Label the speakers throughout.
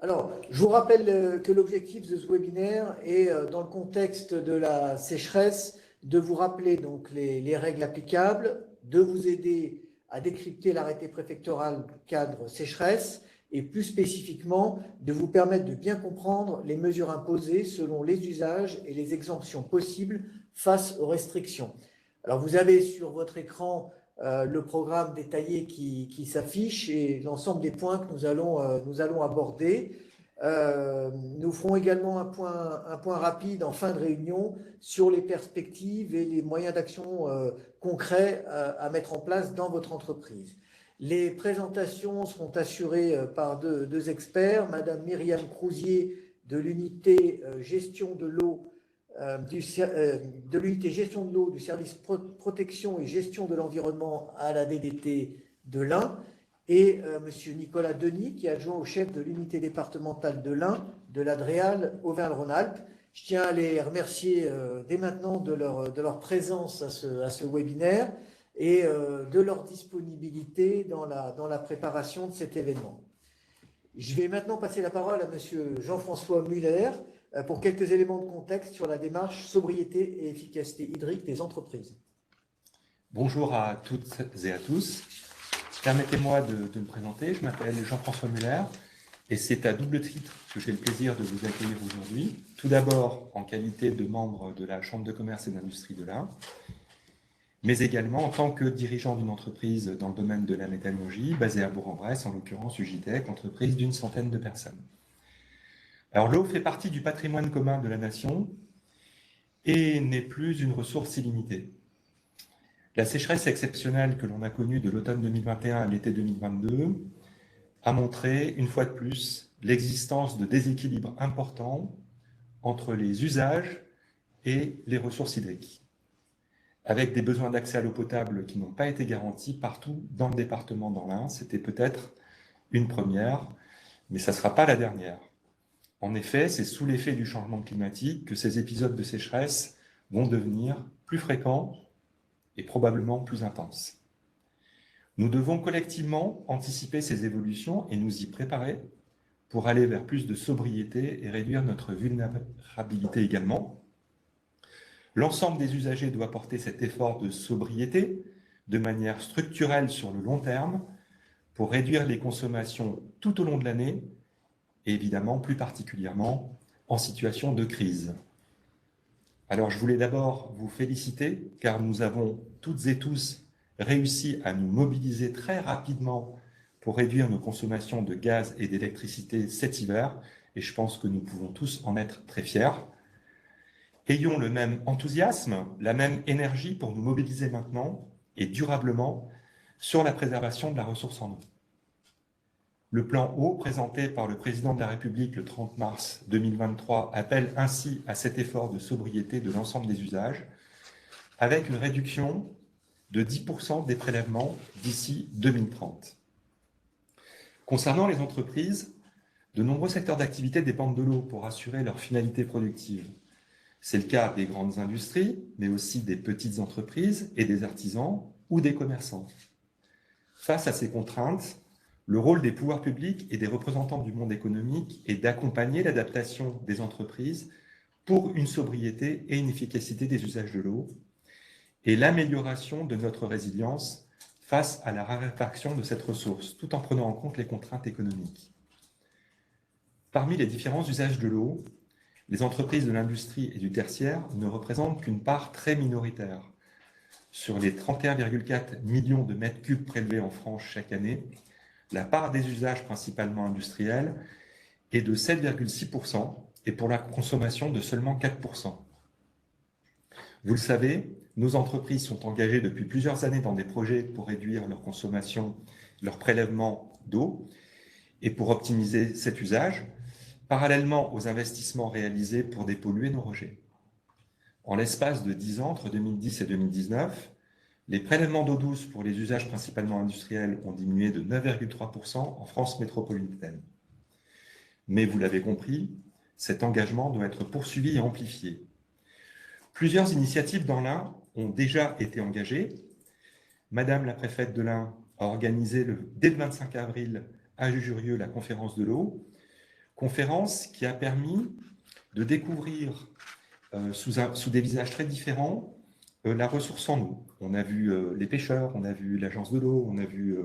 Speaker 1: Alors, je vous rappelle que l'objectif de ce webinaire est, dans le contexte de la sécheresse, de vous rappeler donc les règles applicables, de vous aider à décrypter l'arrêté préfectoral cadre sécheresse et plus spécifiquement de vous permettre de bien comprendre les mesures imposées selon les usages et les exemptions possibles face aux restrictions. Alors, vous avez sur votre écran le programme détaillé qui s'affiche et l'ensemble des points que nous allons aborder. Nous ferons également un point rapide en fin de réunion sur les perspectives et les moyens d'action concrets à mettre en place dans votre entreprise. Les présentations seront assurées par deux experts, Madame Myriam Crousier de l'unité gestion de l'eau de l'unité gestion de l'eau du service protection et gestion de l'environnement à la DDT de l'Ain et M. Nicolas Denis qui est adjoint au chef de l'unité départementale de l'Ain de la DREAL Auvergne-Rhône-Alpes. Je tiens à les remercier dès maintenant de leur présence à ce webinaire et de leur disponibilité dans la préparation de cet événement. Je vais maintenant passer la parole à M. Jean-François Muller pour quelques éléments de contexte sur la démarche sobriété et efficacité hydrique des entreprises.
Speaker 2: Bonjour à toutes et à tous. Permettez-moi de me présenter. Je m'appelle Jean-François Muller et c'est à double titre que j'ai le plaisir de vous accueillir aujourd'hui. Tout d'abord en qualité de membre de la Chambre de commerce et d'industrie de l'Ain, mais également en tant que dirigeant d'une entreprise dans le domaine de la métallurgie basée à Bourg-en-Bresse, en l'occurrence Ugitech, entreprise d'une centaine de personnes. Alors l'eau fait partie du patrimoine commun de la nation et n'est plus une ressource illimitée. La sécheresse exceptionnelle que l'on a connue de l'automne 2021 à l'été 2022 a montré, une fois de plus, l'existence de déséquilibres importants entre les usages et les ressources hydriques, avec des besoins d'accès à l'eau potable qui n'ont pas été garantis partout dans le département dans l'Ain. C'était peut-être une première, mais ça ne sera pas la dernière. En effet, c'est sous l'effet du changement climatique que ces épisodes de sécheresse vont devenir plus fréquents et probablement plus intenses. Nous devons collectivement anticiper ces évolutions et nous y préparer pour aller vers plus de sobriété et réduire notre vulnérabilité également. L'ensemble des usagers doit porter cet effort de sobriété de manière structurelle sur le long terme pour réduire les consommations tout au long de l'année et évidemment plus particulièrement en situation de crise. Alors je voulais d'abord vous féliciter car nous avons toutes et tous réussi à nous mobiliser très rapidement pour réduire nos consommations de gaz et d'électricité cet hiver et je pense que nous pouvons tous en être très fiers. Ayons le même enthousiasme, la même énergie pour nous mobiliser maintenant et durablement sur la préservation de la ressource en eau. Le plan eau présenté par le président de la République le 30 mars 2023 appelle ainsi à cet effort de sobriété de l'ensemble des usages avec une réduction de 10% des prélèvements d'ici 2030. Concernant les entreprises, de nombreux secteurs d'activité dépendent de l'eau pour assurer leur finalité productive. C'est le cas des grandes industries, mais aussi des petites entreprises et des artisans ou des commerçants. Face à ces contraintes, le rôle des pouvoirs publics et des représentants du monde économique est d'accompagner l'adaptation des entreprises pour une sobriété et une efficacité des usages de l'eau et l'amélioration de notre résilience face à la raréfaction de cette ressource, tout en prenant en compte les contraintes économiques. Parmi les différents usages de l'eau, les entreprises de l'industrie et du tertiaire ne représentent qu'une part très minoritaire. Sur les 31,4 millions de mètres cubes prélevés en France chaque année, la part des usages principalement industriels est de 7,6% et pour la consommation de seulement 4%. Vous le savez, nos entreprises sont engagées depuis plusieurs années dans des projets pour réduire leur consommation, leur prélèvement d'eau et pour optimiser cet usage, parallèlement aux investissements réalisés pour dépolluer nos rejets. En l'espace de 10 ans, entre 2010 et 2019, les prélèvements d'eau douce pour les usages principalement industriels ont diminué de 9,3% en France métropolitaine. Mais vous l'avez compris, cet engagement doit être poursuivi et amplifié. Plusieurs initiatives dans l'Ain ont déjà été engagées. Madame la préfète de l'Ain a organisé dès le 25 avril à Jujurieux la conférence de l'eau, Conférence qui a permis de découvrir sous des visages très différents la ressource en eau. On a vu les pêcheurs, on a vu l'agence de l'eau, on a vu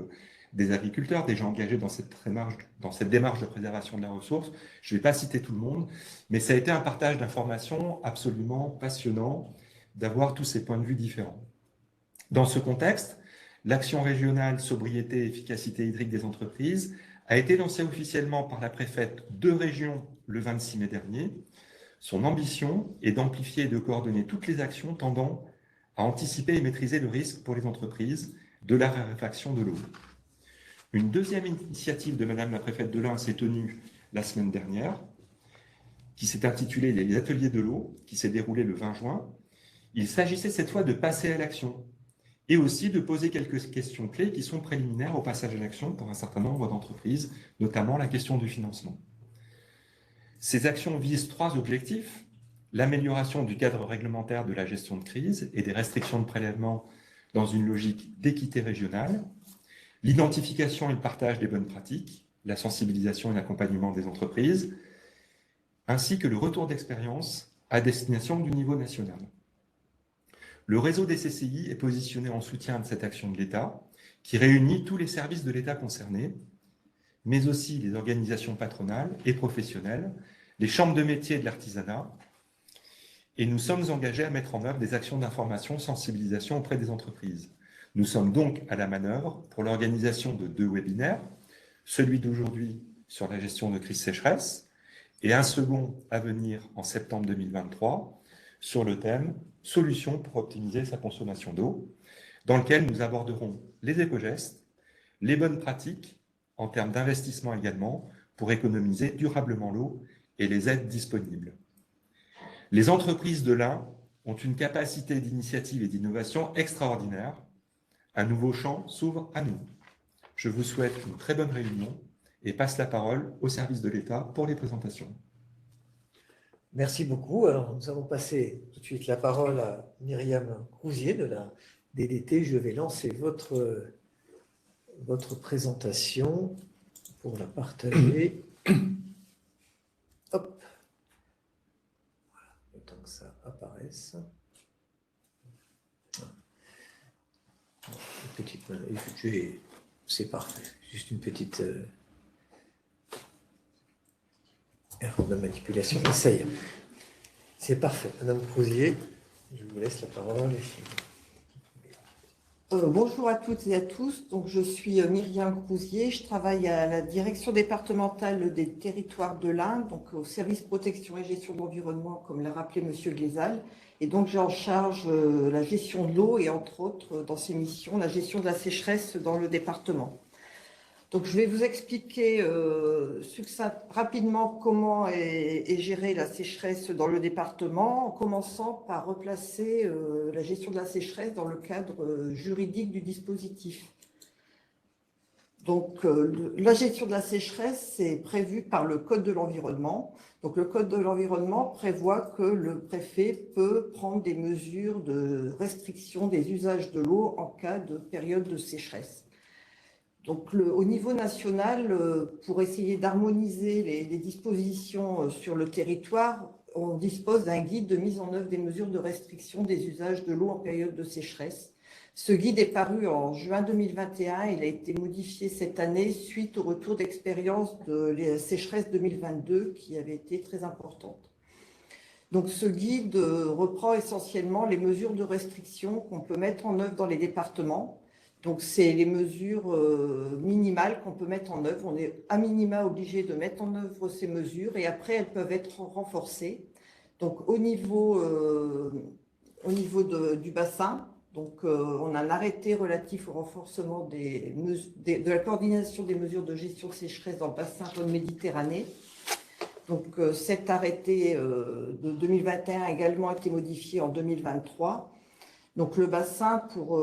Speaker 2: des agriculteurs, des gens engagés dans cette démarche de préservation de la ressource. Je ne vais pas citer tout le monde, mais ça a été un partage d'informations absolument passionnant d'avoir tous ces points de vue différents. Dans ce contexte, l'action régionale sobriété et efficacité hydrique des entreprises a été lancée officiellement par la préfète de région le 26 mai dernier. Son ambition est d'amplifier et de coordonner toutes les actions tendant à anticiper et maîtriser le risque pour les entreprises de la raréfaction de l'eau. Une deuxième initiative de Madame la préfète de l'Ain s'est tenue la semaine dernière, qui s'est intitulée les ateliers de l'eau, qui s'est déroulée le 20 juin. Il s'agissait cette fois de passer à l'action et aussi de poser quelques questions clés qui sont préliminaires au passage à l'action pour un certain nombre d'entreprises, notamment la question du financement. Ces actions visent 3 objectifs: l'amélioration du cadre réglementaire de la gestion de crise et des restrictions de prélèvement dans une logique d'équité régionale, l'identification et le partage des bonnes pratiques, la sensibilisation et l'accompagnement des entreprises, ainsi que le retour d'expérience à destination du niveau national. Le réseau des CCI est positionné en soutien de cette action de l'État, qui réunit tous les services de l'État concernés, mais aussi les organisations patronales et professionnelles, les chambres de métiers et de l'artisanat, et nous sommes engagés à mettre en œuvre des actions d'information, sensibilisation auprès des entreprises. Nous sommes donc à la manœuvre pour l'organisation de 2 webinaires, celui d'aujourd'hui sur la gestion de crise sécheresse et un second à venir en septembre 2023 sur le thème « Solutions pour optimiser sa consommation d'eau », dans lequel nous aborderons les éco-gestes, les bonnes pratiques en termes d'investissement également pour économiser durablement l'eau et les aides disponibles. Les entreprises de l'Ain ont une capacité d'initiative et d'innovation extraordinaire. Un nouveau champ s'ouvre à nous. Je vous souhaite une très bonne réunion et passe la parole au service de l'État pour les présentations.
Speaker 1: Merci beaucoup. Alors, nous allons passer tout de suite la parole à Myriam Crouzier de la DDT. Je vais lancer votre présentation pour la partager. Hop. Voilà, le temps que ça apparaisse. C'est parfait. Juste une petite erreur de manipulation. Ça y est. C'est parfait. Madame Crouzier, je vous laisse la parole.
Speaker 3: Bonjour à toutes et à tous. Donc, je suis Myriam Crouzier. Je travaille à la direction départementale des territoires de l'Ain, donc au service protection et gestion de l'environnement, comme l'a rappelé Monsieur Glézal. Et donc, j'ai en charge la gestion de l'eau et, entre autres, dans ces missions, la gestion de la sécheresse dans le département. Donc, je vais vous expliquer rapidement comment est gérée la sécheresse dans le département, en commençant par replacer la gestion de la sécheresse dans le cadre juridique du dispositif. Donc, la gestion de la sécheresse, c'est prévu par le Code de l'environnement. Donc, le Code de l'environnement prévoit que le préfet peut prendre des mesures de restriction des usages de l'eau en cas de période de sécheresse. Donc, au niveau national, pour essayer d'harmoniser les dispositions sur le territoire, on dispose d'un guide de mise en œuvre des mesures de restriction des usages de l'eau en période de sécheresse. Ce guide est paru en juin 2021. Il a été modifié cette année suite au retour d'expérience de la sécheresse 2022 qui avait été très importante. Donc, ce guide reprend essentiellement les mesures de restriction qu'on peut mettre en œuvre dans les départements. Donc, c'est les mesures minimales qu'on peut mettre en œuvre. On est à minima obligé de mettre en œuvre ces mesures et après, elles peuvent être renforcées. Donc, au niveau du bassin, donc, on a un arrêté relatif au renforcement de la coordination des mesures de gestion de sécheresse dans le bassin Rhône-Méditerranée. Donc, cet arrêté de 2021 a également été modifié en 2023. Donc, le bassin, pour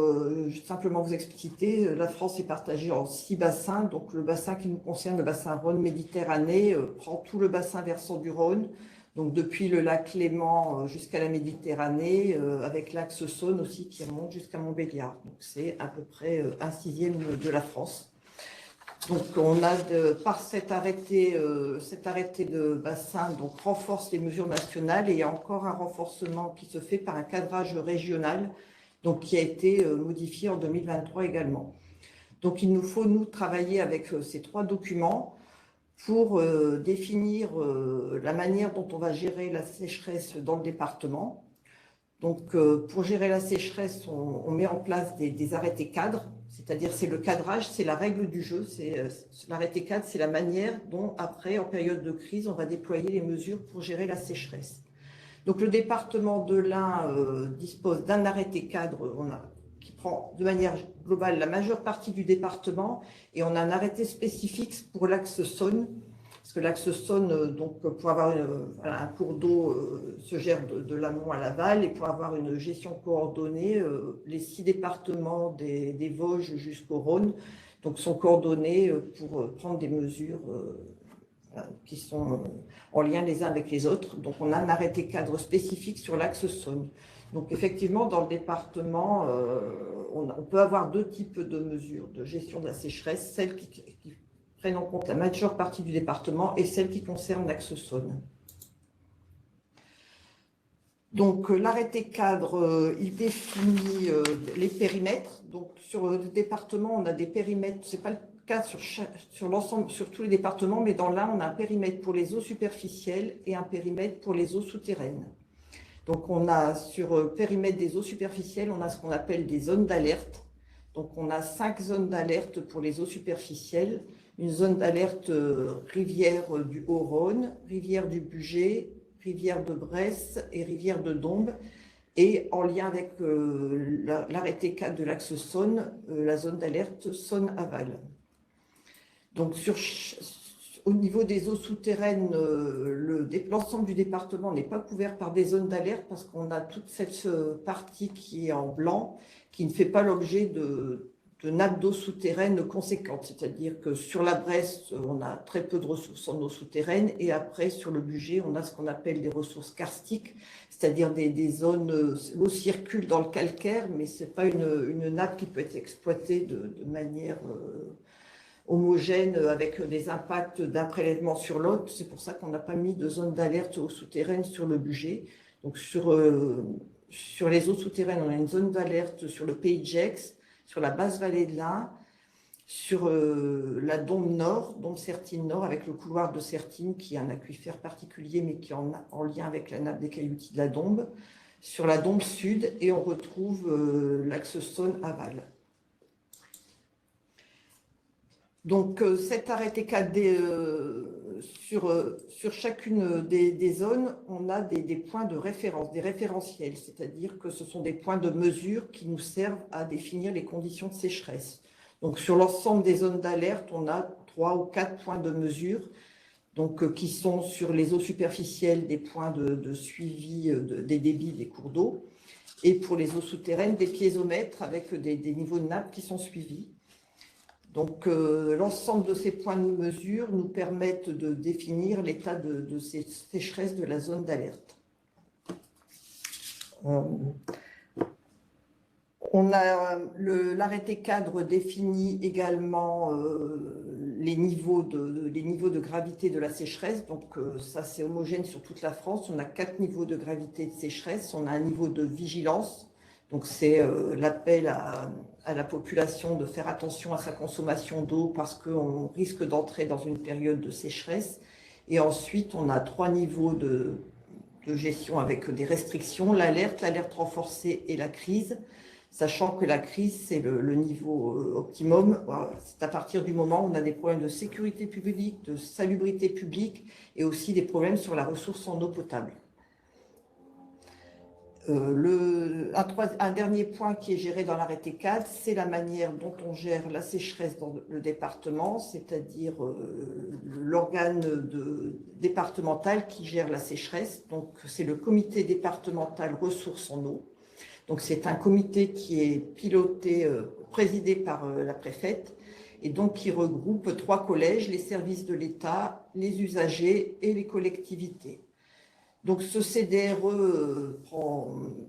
Speaker 3: simplement vous expliquer, la France est partagée en 6 bassins. Donc, le bassin qui nous concerne, le bassin Rhône-Méditerranée, prend tout le bassin versant du Rhône, donc depuis le lac Léman jusqu'à la Méditerranée, avec l'axe Saône aussi qui remonte jusqu'à Montbéliard. Donc, c'est à peu près 1/6 de la France. Donc, on a, par cet arrêté de bassin, donc renforce les mesures nationales et il y a encore un renforcement qui se fait par un cadrage régional, donc qui a été modifié en 2023 également. Donc, il nous faut, nous, travailler avec ces 3 documents pour définir la manière dont on va gérer la sécheresse dans le département. Donc, pour gérer la sécheresse, on met en place des arrêtés cadres, c'est-à-dire c'est le cadrage, c'est la règle du jeu. L'arrêté cadre, c'est la manière dont, après, en période de crise, on va déployer les mesures pour gérer la sécheresse. Donc, le département de l'Ain dispose d'un arrêté cadre qui prend de manière globale la majeure partie du département et on a un arrêté spécifique pour l'axe Saône. Parce que l'axe Saône, donc, pour avoir un cours d'eau, se gère de l'amont à l'aval et pour avoir une gestion coordonnée, les 6 départements des Vosges jusqu'au Rhône donc, sont coordonnés pour prendre des mesures qui sont en lien les uns avec les autres. Donc, on a un arrêté cadre spécifique sur l'axe Saône. Donc, effectivement, dans le département, on peut avoir 2 types de mesures de gestion de la sécheresse, celles qui prennent en compte la majeure partie du département et celles qui concernent l'axe Saône. Donc, l'arrêté cadre, il définit les périmètres. Donc, sur le département, on a des périmètres, ce n'est pas le cas sur l'ensemble, sur tous les départements, mais dans l'Ain, on a un périmètre pour les eaux superficielles et un périmètre pour les eaux souterraines. Donc, on a sur le périmètre des eaux superficielles, on a ce qu'on appelle des zones d'alerte. Donc, on a 5 zones d'alerte pour les eaux superficielles. Une zone d'alerte rivière du Haut-Rhône, rivière du Bugey, rivière de Bresse et rivière de Dombes. Et en lien avec l'arrêté 4 de l'axe Saône, la zone d'alerte Saône-Aval. Donc, au niveau des eaux souterraines, l'ensemble du département n'est pas couvert par des zones d'alerte parce qu'on a toute cette partie qui est en blanc, qui ne fait pas l'objet de nappes d'eau souterraines conséquentes. C'est-à-dire que sur la Bresse, on a très peu de ressources en eau souterraine et après, sur le Bugey, on a ce qu'on appelle des ressources karstiques, c'est-à-dire des zones, l'eau circule dans le calcaire, mais ce n'est pas une nappe qui peut être exploitée de manière homogène avec des impacts d'un prélèvement sur l'autre. C'est pour ça qu'on n'a pas mis de zone d'alerte eau souterraine sur le Bugey. Donc sur les eaux souterraines, on a une zone d'alerte sur le Pays de Gex, sur la basse vallée de l'Ain, sur la Dombe Nord, Dombe Sertine Nord, avec le couloir de Sertine, qui est un aquifère particulier, mais qui est en lien avec la nappe des cailloutis de la Dombe, sur la Dombe Sud, et on retrouve l'axe Saône-Aval. Donc, cet arrêté cadre, sur chacune des zones, on a des points de référence, des référentiels, c'est-à-dire que ce sont des points de mesure qui nous servent à définir les conditions de sécheresse. Donc, sur l'ensemble des zones d'alerte, on a 3 ou 4 points de mesure, donc, qui sont sur les eaux superficielles des points de suivi des débits des cours d'eau, et pour les eaux souterraines, des piézomètres avec des niveaux de nappe qui sont suivis. Donc, l'ensemble de ces points de mesure nous permettent de définir l'état de sécheresse de la zone d'alerte. On a l'arrêté cadre définit également les niveaux de gravité de la sécheresse. Donc, ça, c'est homogène sur toute la France. On a 4 niveaux de gravité de sécheresse. On a un niveau de vigilance. Donc, c'est l'appel à la population de faire attention à sa consommation d'eau parce qu'on risque d'entrer dans une période de sécheresse. Et ensuite, on a 3 niveaux de gestion avec des restrictions, l'alerte renforcée et la crise, sachant que la crise, c'est le niveau optimum. C'est à partir du moment où on a des problèmes de sécurité publique, de salubrité publique et aussi des problèmes sur la ressource en eau potable. Un dernier point qui est géré dans l'arrêté cadre, c'est la manière dont on gère la sécheresse dans le département, c'est-à-dire l'organe départemental qui gère la sécheresse. Donc, c'est le comité départemental ressources en eau. Donc, c'est un comité qui est piloté, présidé par la préfète, et donc qui regroupe 3 collèges, les services de l'État, les usagers et les collectivités. Donc, ce CDRE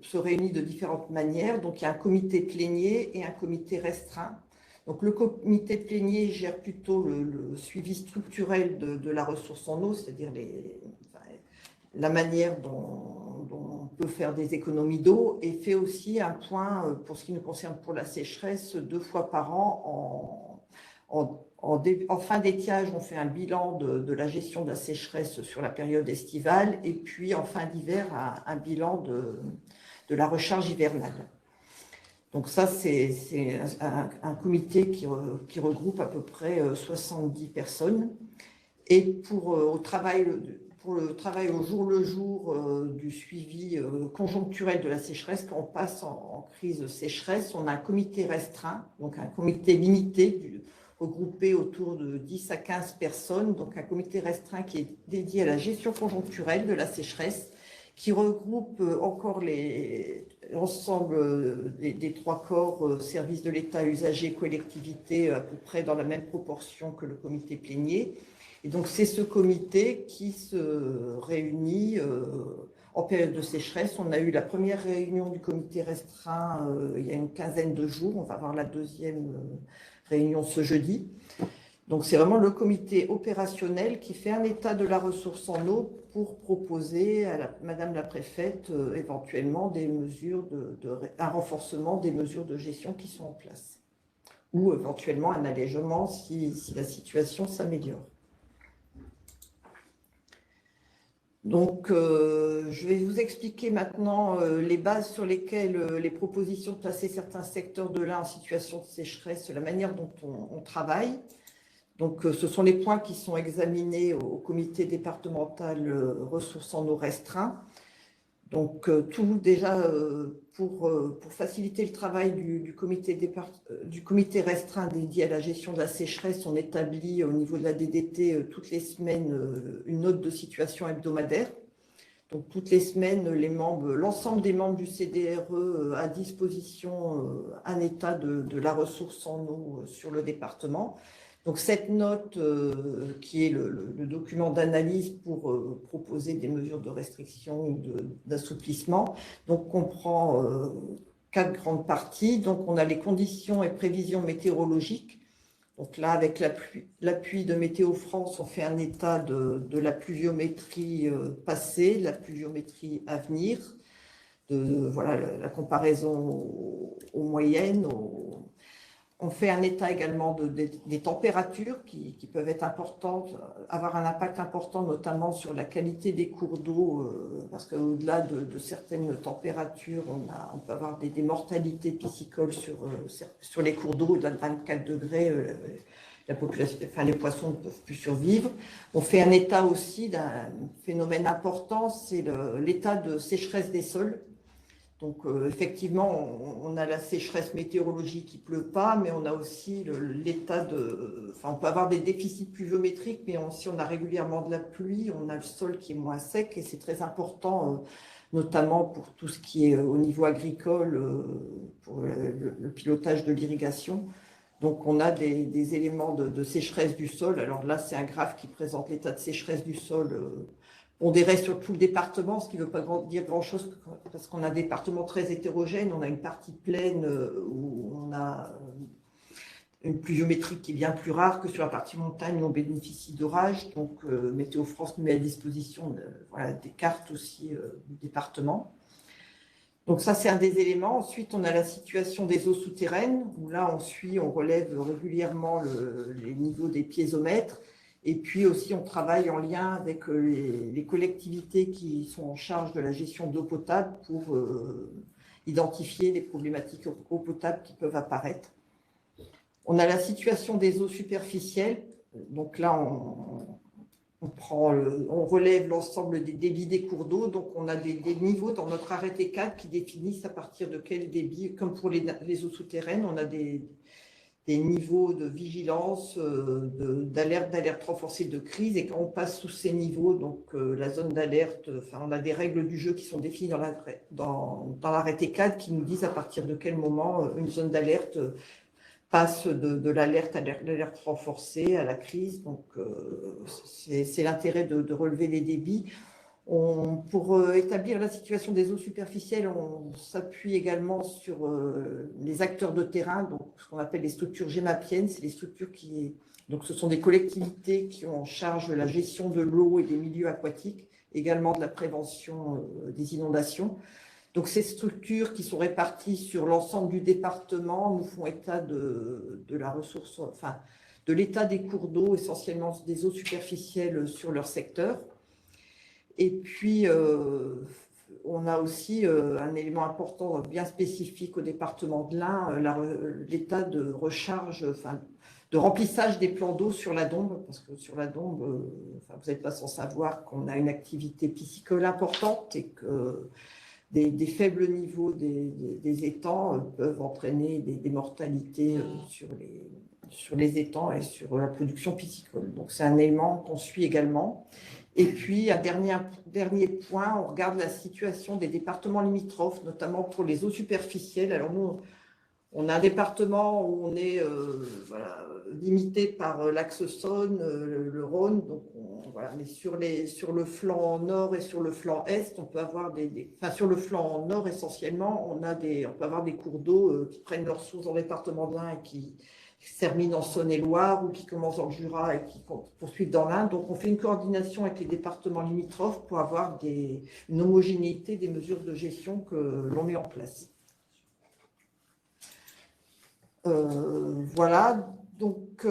Speaker 3: se réunit de différentes manières. Donc, il y a un comité plénier et un comité restreint. Donc, le comité de plénier gère plutôt le suivi structurel de la ressource en eau, c'est-à-dire la manière dont on peut faire des économies d'eau, et fait aussi un point, pour ce qui nous concerne pour la sécheresse, 2 fois par an. En fin d'étiage, on fait un bilan de la gestion de la sécheresse sur la période estivale, et puis en fin d'hiver, un bilan de la recharge hivernale. Donc ça, c'est un comité qui regroupe à peu près 70 personnes. Et pour le travail au jour le jour du suivi conjoncturel de la sécheresse, quand on passe en crise sécheresse, on a un comité restreint, donc un comité limité regroupé autour de 10 à 15 personnes, donc un comité restreint qui est dédié à la gestion conjoncturelle de la sécheresse, qui regroupe encore l'ensemble des 3 corps, services de l'État, usagers, collectivités, à peu près dans la même proportion que le comité plénier. Et donc, c'est ce comité qui se réunit en période de sécheresse. On a eu la première réunion du comité restreint il y a une quinzaine de jours. On va avoir la deuxième réunion ce jeudi. Donc, c'est vraiment le comité opérationnel qui fait un état de la ressource en eau pour proposer à Madame la préfète éventuellement des mesures un renforcement des mesures de gestion qui sont en place, ou éventuellement un allègement si la situation s'améliore. Donc, je vais vous expliquer maintenant les bases sur lesquelles les propositions de placer certains secteurs de l'Ain en situation de sécheresse, la manière dont on travaille. Donc, ce sont les points qui sont examinés au comité départemental ressources en eau restreint. Donc, tout déjà pour faciliter le travail du comité restreint dédié à la gestion de la sécheresse, on établit au niveau de la DDT toutes les semaines une note de situation hebdomadaire. Donc, toutes les semaines, l'ensemble des membres du CDRE a à disposition un état de la ressource en eau sur le département. Donc, cette note, qui est le document d'analyse pour proposer des mesures de restriction ou d'assouplissement, donc comprend 4 grandes parties. Donc, on a les conditions et prévisions météorologiques. Donc là, avec l'appui de Météo France, on fait un état de la pluviométrie passée, la pluviométrie à venir, voilà, la comparaison aux moyennes, on fait un état également des températures qui peuvent être importantes, avoir un impact important notamment sur la qualité des cours d'eau, parce qu'au-delà de certaines températures, on peut avoir des mortalités piscicoles sur les cours d'eau. Au-delà de 24 degrés, les poissons ne peuvent plus survivre. On fait un état aussi d'un phénomène important, c'est l'état de sécheresse des sols. Donc, effectivement, on a la sécheresse météorologique, il ne pleut pas, mais on a aussi l'état on peut avoir des déficits pluviométriques, mais si on a régulièrement de la pluie, on a le sol qui est moins sec, et c'est très important, notamment pour tout ce qui est au niveau agricole, pour le pilotage de l'irrigation. Donc, on a des éléments de sécheresse du sol. Alors là, c'est un graphe qui présente l'état de sécheresse du sol pondéré sur tout le département, ce qui ne veut pas dire grand-chose, parce qu'on a un département très hétérogène. On a une partie plaine où on a une pluviométrie qui est bien plus rare que sur la partie montagne où on bénéficie d'orages. Donc, Météo France nous met à disposition des cartes aussi du département. Donc ça, c'est un des éléments. Ensuite, on a la situation des eaux souterraines, où là, on relève régulièrement les niveaux des piézomètres. Et puis aussi, on travaille en lien avec les collectivités qui sont en charge de la gestion d'eau potable pour identifier les problématiques eau potable qui peuvent apparaître. On a la situation des eaux superficielles. Donc là, on relève l'ensemble des débits des cours d'eau. Donc, on a des niveaux dans notre arrêté cadre qui définissent à partir de quel débit, comme pour les eaux souterraines, on a des niveaux de vigilance, d'alerte renforcée de crise. Et quand on passe sous ces niveaux, donc la zone d'alerte, on a des règles du jeu qui sont définies dans l'arrêté cadre qui nous disent à partir de quel moment une zone d'alerte passe de l'alerte à l'alerte renforcée à la crise. Donc, c'est l'intérêt de relever les débits. Pour établir la situation des eaux superficielles, on s'appuie également sur les acteurs de terrain, donc ce qu'on appelle les structures gémapiennes. C'est les structures donc ce sont des collectivités qui ont en charge la gestion de l'eau et des milieux aquatiques, également de la prévention des inondations. Donc ces structures qui sont réparties sur l'ensemble du département nous font état de la ressource, enfin de l'état des cours d'eau, essentiellement des eaux superficielles sur leur secteur. Et puis, on a aussi un élément important, bien spécifique au département de l'Ain, l'état de recharge, enfin, de remplissage des plans d'eau sur la Dombe, parce que sur la Dombe, vous n'êtes pas sans savoir qu'on a une activité piscicole importante et que des faibles niveaux des étangs peuvent entraîner des mortalités sur les étangs et sur la production piscicole. Donc, c'est un élément qu'on suit également. Et puis, un dernier point, on regarde la situation des départements limitrophes, notamment pour les eaux superficielles. Alors nous, on a un département où on est limité par l'axe Saône, le Rhône, donc mais sur le flanc nord et sur le flanc est, on peut avoir sur le flanc nord essentiellement, on peut avoir des cours d'eau qui prennent leur source dans le département de l'Ain et qui se terminent en Saône-et-Loire ou qui commencent dans le Jura et qui poursuivent dans l'Ain. Donc, on fait une coordination avec les départements limitrophes pour avoir une homogénéité des mesures de gestion que l'on met en place. Voilà. Donc,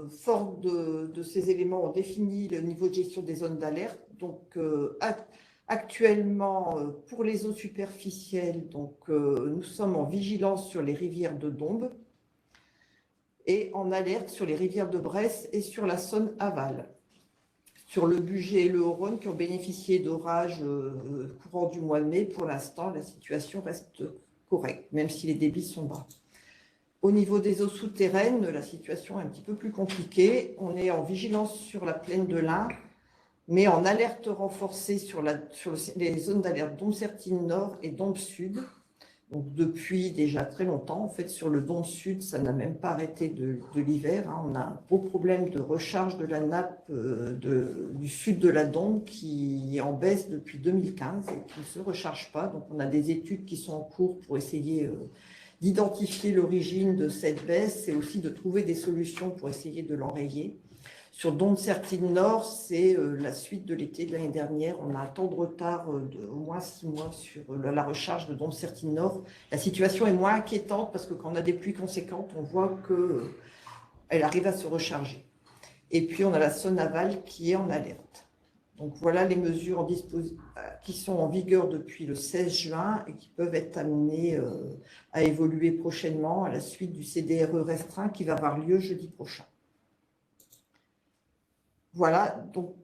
Speaker 3: fort de ces éléments, on définit le niveau de gestion des zones d'alerte. Donc, actuellement, pour les eaux superficielles, donc, nous sommes en vigilance sur les rivières de Dombes et en alerte sur les rivières de Bresse et sur la Saône aval. Sur le Bugey et le Haut-Rhône qui ont bénéficié d'orages courant du mois de mai, pour l'instant, la situation reste correcte, même si les débits sont bas. Au niveau des eaux souterraines, la situation est un petit peu plus compliquée. On est en vigilance sur la plaine de l'Ain, mais en alerte renforcée sur les zones d'alerte Dombes-Sertines Nord et Dombes Sud. Donc depuis déjà très longtemps, en fait, sur le Dombes Sud, ça n'a même pas arrêté de l'hiver. On a un gros problème de recharge de la nappe du sud de la Dombe qui est en baisse depuis 2015 et qui ne se recharge pas. Donc on a des études qui sont en cours pour essayer d'identifier l'origine de cette baisse et aussi de trouver des solutions pour essayer de l'enrayer. Sur Dombes-Sertines Nord, c'est la suite de l'été de l'année dernière. On a un temps de retard d'au moins 6 mois sur la recharge de Dombes-Sertines Nord. La situation est moins inquiétante parce que quand on a des pluies conséquentes, on voit qu'elle arrive à se recharger. Et puis, on a la Saône aval qui est en alerte. Donc, voilà les mesures qui sont en vigueur depuis le 16 juin et qui peuvent être amenées à évoluer prochainement à la suite du CDRE restreint qui va avoir lieu jeudi prochain. Voilà, donc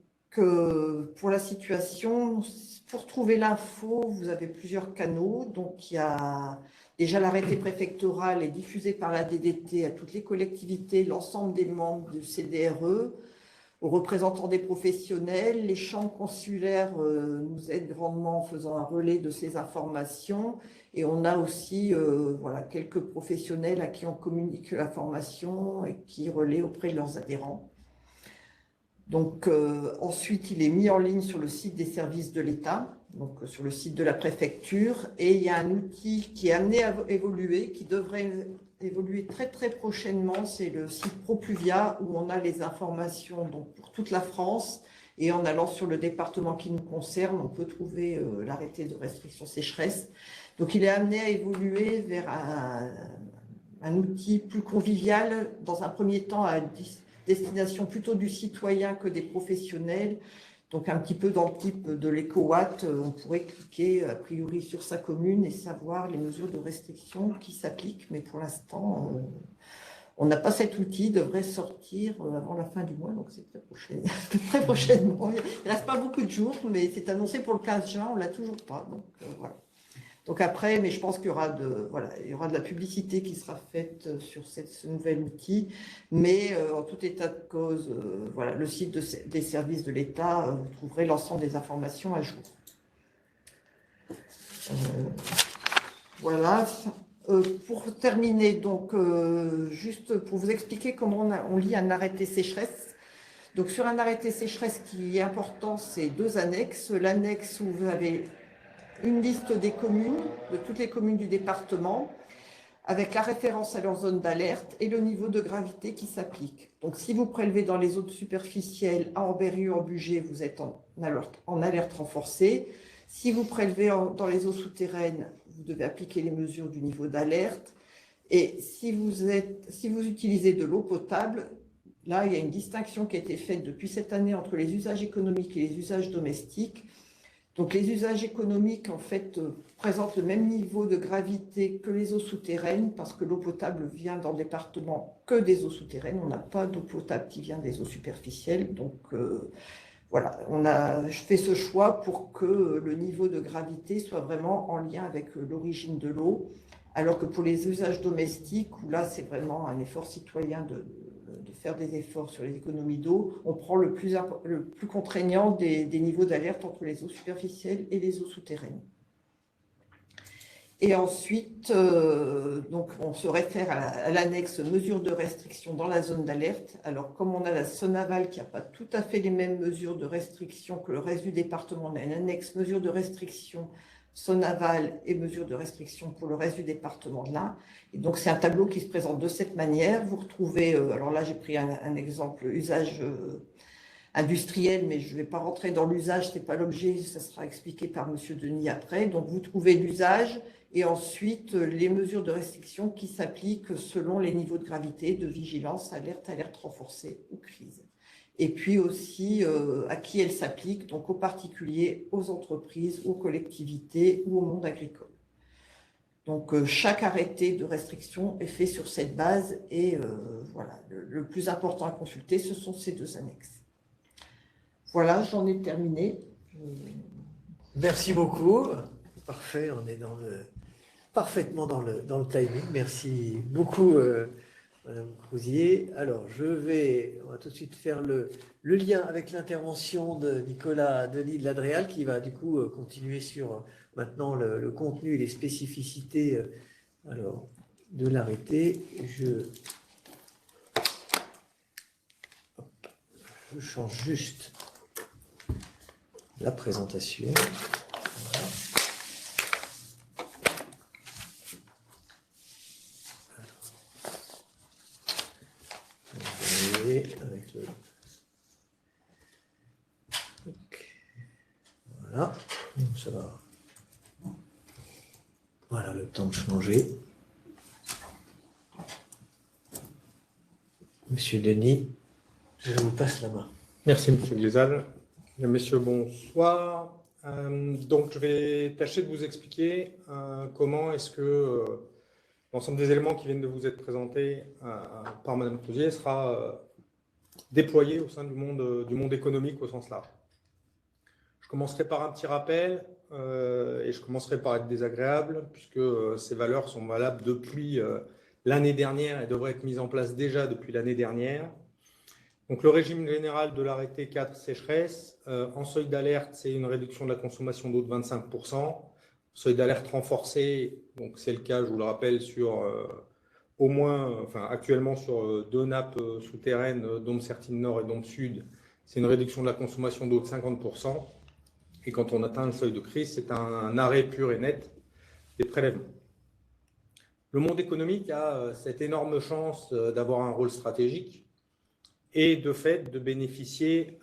Speaker 3: pour la situation, pour trouver l'info, vous avez plusieurs canaux. Donc, il y a déjà l'arrêté préfectoral est diffusé par la DDT à toutes les collectivités, l'ensemble des membres du CDRE, aux représentants des professionnels. Les chambres consulaires nous aident grandement en faisant un relais de ces informations. Et on a aussi quelques professionnels à qui on communique l'information et qui relaient auprès de leurs adhérents. Donc, ensuite, il est mis en ligne sur le site des services de l'État, donc sur le site de la préfecture, et il y a un outil qui est amené à évoluer, qui devrait évoluer très très prochainement, c'est le site ProPluvia, où on a les informations donc, pour toute la France, et en allant sur le département qui nous concerne, on peut trouver l'arrêté de restriction sécheresse. Donc, il est amené à évoluer vers un outil plus convivial, dans un premier temps à destination plutôt du citoyen que des professionnels. Donc, un petit peu dans le type de l'EcoWatt, on pourrait cliquer a priori sur sa commune et savoir les mesures de restriction qui s'appliquent. Mais pour l'instant, on n'a pas cet outil, il devrait sortir avant la fin du mois, donc c'est très prochainement. Il ne reste pas beaucoup de jours, mais c'est annoncé pour le 15 juin, on ne l'a toujours pas. Donc, voilà. Donc après, mais je pense qu'il y aura il y aura de la publicité qui sera faite sur ce nouvel outil. Mais en tout état de cause, le site des services de l'État, vous trouverez l'ensemble des informations à jour. Voilà. Pour terminer, donc juste pour vous expliquer comment on lit un arrêté sécheresse. Donc, sur un arrêté sécheresse, ce qui est important, c'est 2 annexes. L'annexe où vous avez une liste des communes, de toutes les communes du département, avec la référence à leur zone d'alerte et le niveau de gravité qui s'applique. Donc, si vous prélevez dans les eaux superficielles, à Ambérieu, en Bugey, vous êtes en alerte renforcée. Si vous prélevez dans les eaux souterraines, vous devez appliquer les mesures du niveau d'alerte. Et si vous utilisez de l'eau potable, là, il y a une distinction qui a été faite depuis cette année entre les usages économiques et les usages domestiques. Donc, les usages économiques, en fait, présentent le même niveau de gravité que les eaux souterraines, parce que l'eau potable vient dans le département que des eaux souterraines. On n'a pas d'eau potable qui vient des eaux superficielles. Donc, voilà, on a fait ce choix pour que le niveau de gravité soit vraiment en lien avec l'origine de l'eau, alors que pour les usages domestiques, où là, c'est vraiment un effort citoyen de faire des efforts sur les économies d'eau, on prend le plus contraignant des niveaux d'alerte entre les eaux superficielles et les eaux souterraines. Et ensuite, donc on se réfère à l'annexe mesures de restriction dans la zone d'alerte. Alors, comme on a la Sonaval qui n'a pas tout à fait les mêmes mesures de restriction que le reste du département, on a une annexe mesures de restriction Sonaval et mesures de restriction pour le reste du département de l'Ain. Et donc, c'est un tableau qui se présente de cette manière. Vous retrouvez, alors là, j'ai pris un exemple usage industriel, mais je ne vais pas rentrer dans l'usage, ce n'est pas l'objet, ça sera expliqué par M. Denis après. Donc, vous trouvez l'usage et ensuite les mesures de restriction qui s'appliquent selon les niveaux de gravité, de vigilance, alerte renforcée ou crise. Et puis aussi à qui elle s'applique, donc aux particuliers, aux entreprises, aux collectivités ou au monde agricole. Donc chaque arrêté de restriction est fait sur cette base et voilà, le plus important à consulter, ce sont ces 2 annexes. Voilà, j'en ai terminé.
Speaker 1: Merci beaucoup. Parfait, on est parfaitement dans le timing. Merci beaucoup, Madame Crousier. Alors, on va tout de suite faire le lien avec l'intervention de Nicolas Denis de Ladréal, qui va du coup continuer sur maintenant le contenu et les spécificités de l'arrêté. Je change juste la présentation. Voilà. Avec le... Voilà, ça va. Voilà le temps de changer. Monsieur Denis, je vous passe la main.
Speaker 4: Merci, Monsieur Glézal. Messieurs, bonsoir. Donc, je vais tâcher de vous expliquer comment est-ce que l'ensemble des éléments qui viennent de vous être présentés par Madame Crousier sera déployé au sein du monde économique au sens large. Je commencerai par un petit rappel et je commencerai par être désagréable puisque ces valeurs sont valables depuis l'année dernière et devraient être mises en place déjà depuis l'année dernière. Donc, le régime général de l'arrêté 4 sécheresse, en seuil d'alerte, c'est une réduction de la consommation d'eau de 25%. Seuil d'alerte renforcé, donc c'est le cas, je vous le rappelle, sur au moins, actuellement sur 2 nappes souterraines, Dôme Sertine Nord et Dôme Sud, c'est une réduction de la consommation d'eau de 50%. Et quand on atteint le seuil de crise, c'est un arrêt pur et net des prélèvements. Le monde économique a cette énorme chance d'avoir un rôle stratégique et de fait de bénéficier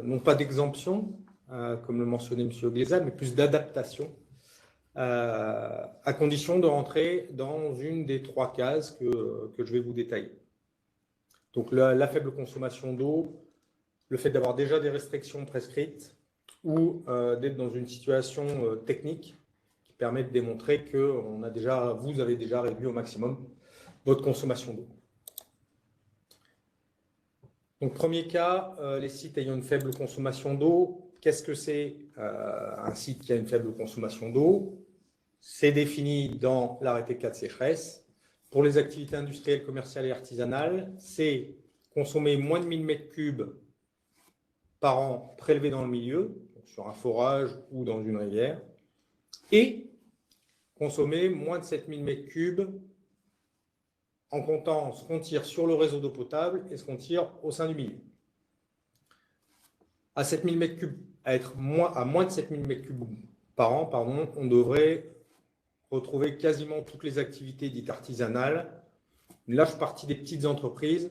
Speaker 4: non pas d'exemption, comme le mentionnait M. Glézal, mais plus d'adaptation, à condition de rentrer dans une des 3 cases que je vais vous détailler. Donc la faible consommation d'eau, le fait d'avoir déjà des restrictions prescrites ou d'être dans une situation technique qui permet de démontrer que vous avez déjà réduit au maximum votre consommation d'eau. Donc, premier cas, les sites ayant une faible consommation d'eau. Qu'est-ce que c'est un site qui a une faible consommation d'eau? C'est défini dans l'arrêté 4 sécheresse. Pour les activités industrielles, commerciales et artisanales, c'est consommer moins de 1000 m3 par an prélevés dans le milieu, sur un forage ou dans une rivière, et consommer moins de 7000 m3 en comptant ce qu'on tire sur le réseau d'eau potable et ce qu'on tire au sein du milieu. à 7000 m3, à moins de 7000 m3 par an, pardon, on devrait retrouver quasiment toutes les activités dites artisanales, une large partie des petites entreprises,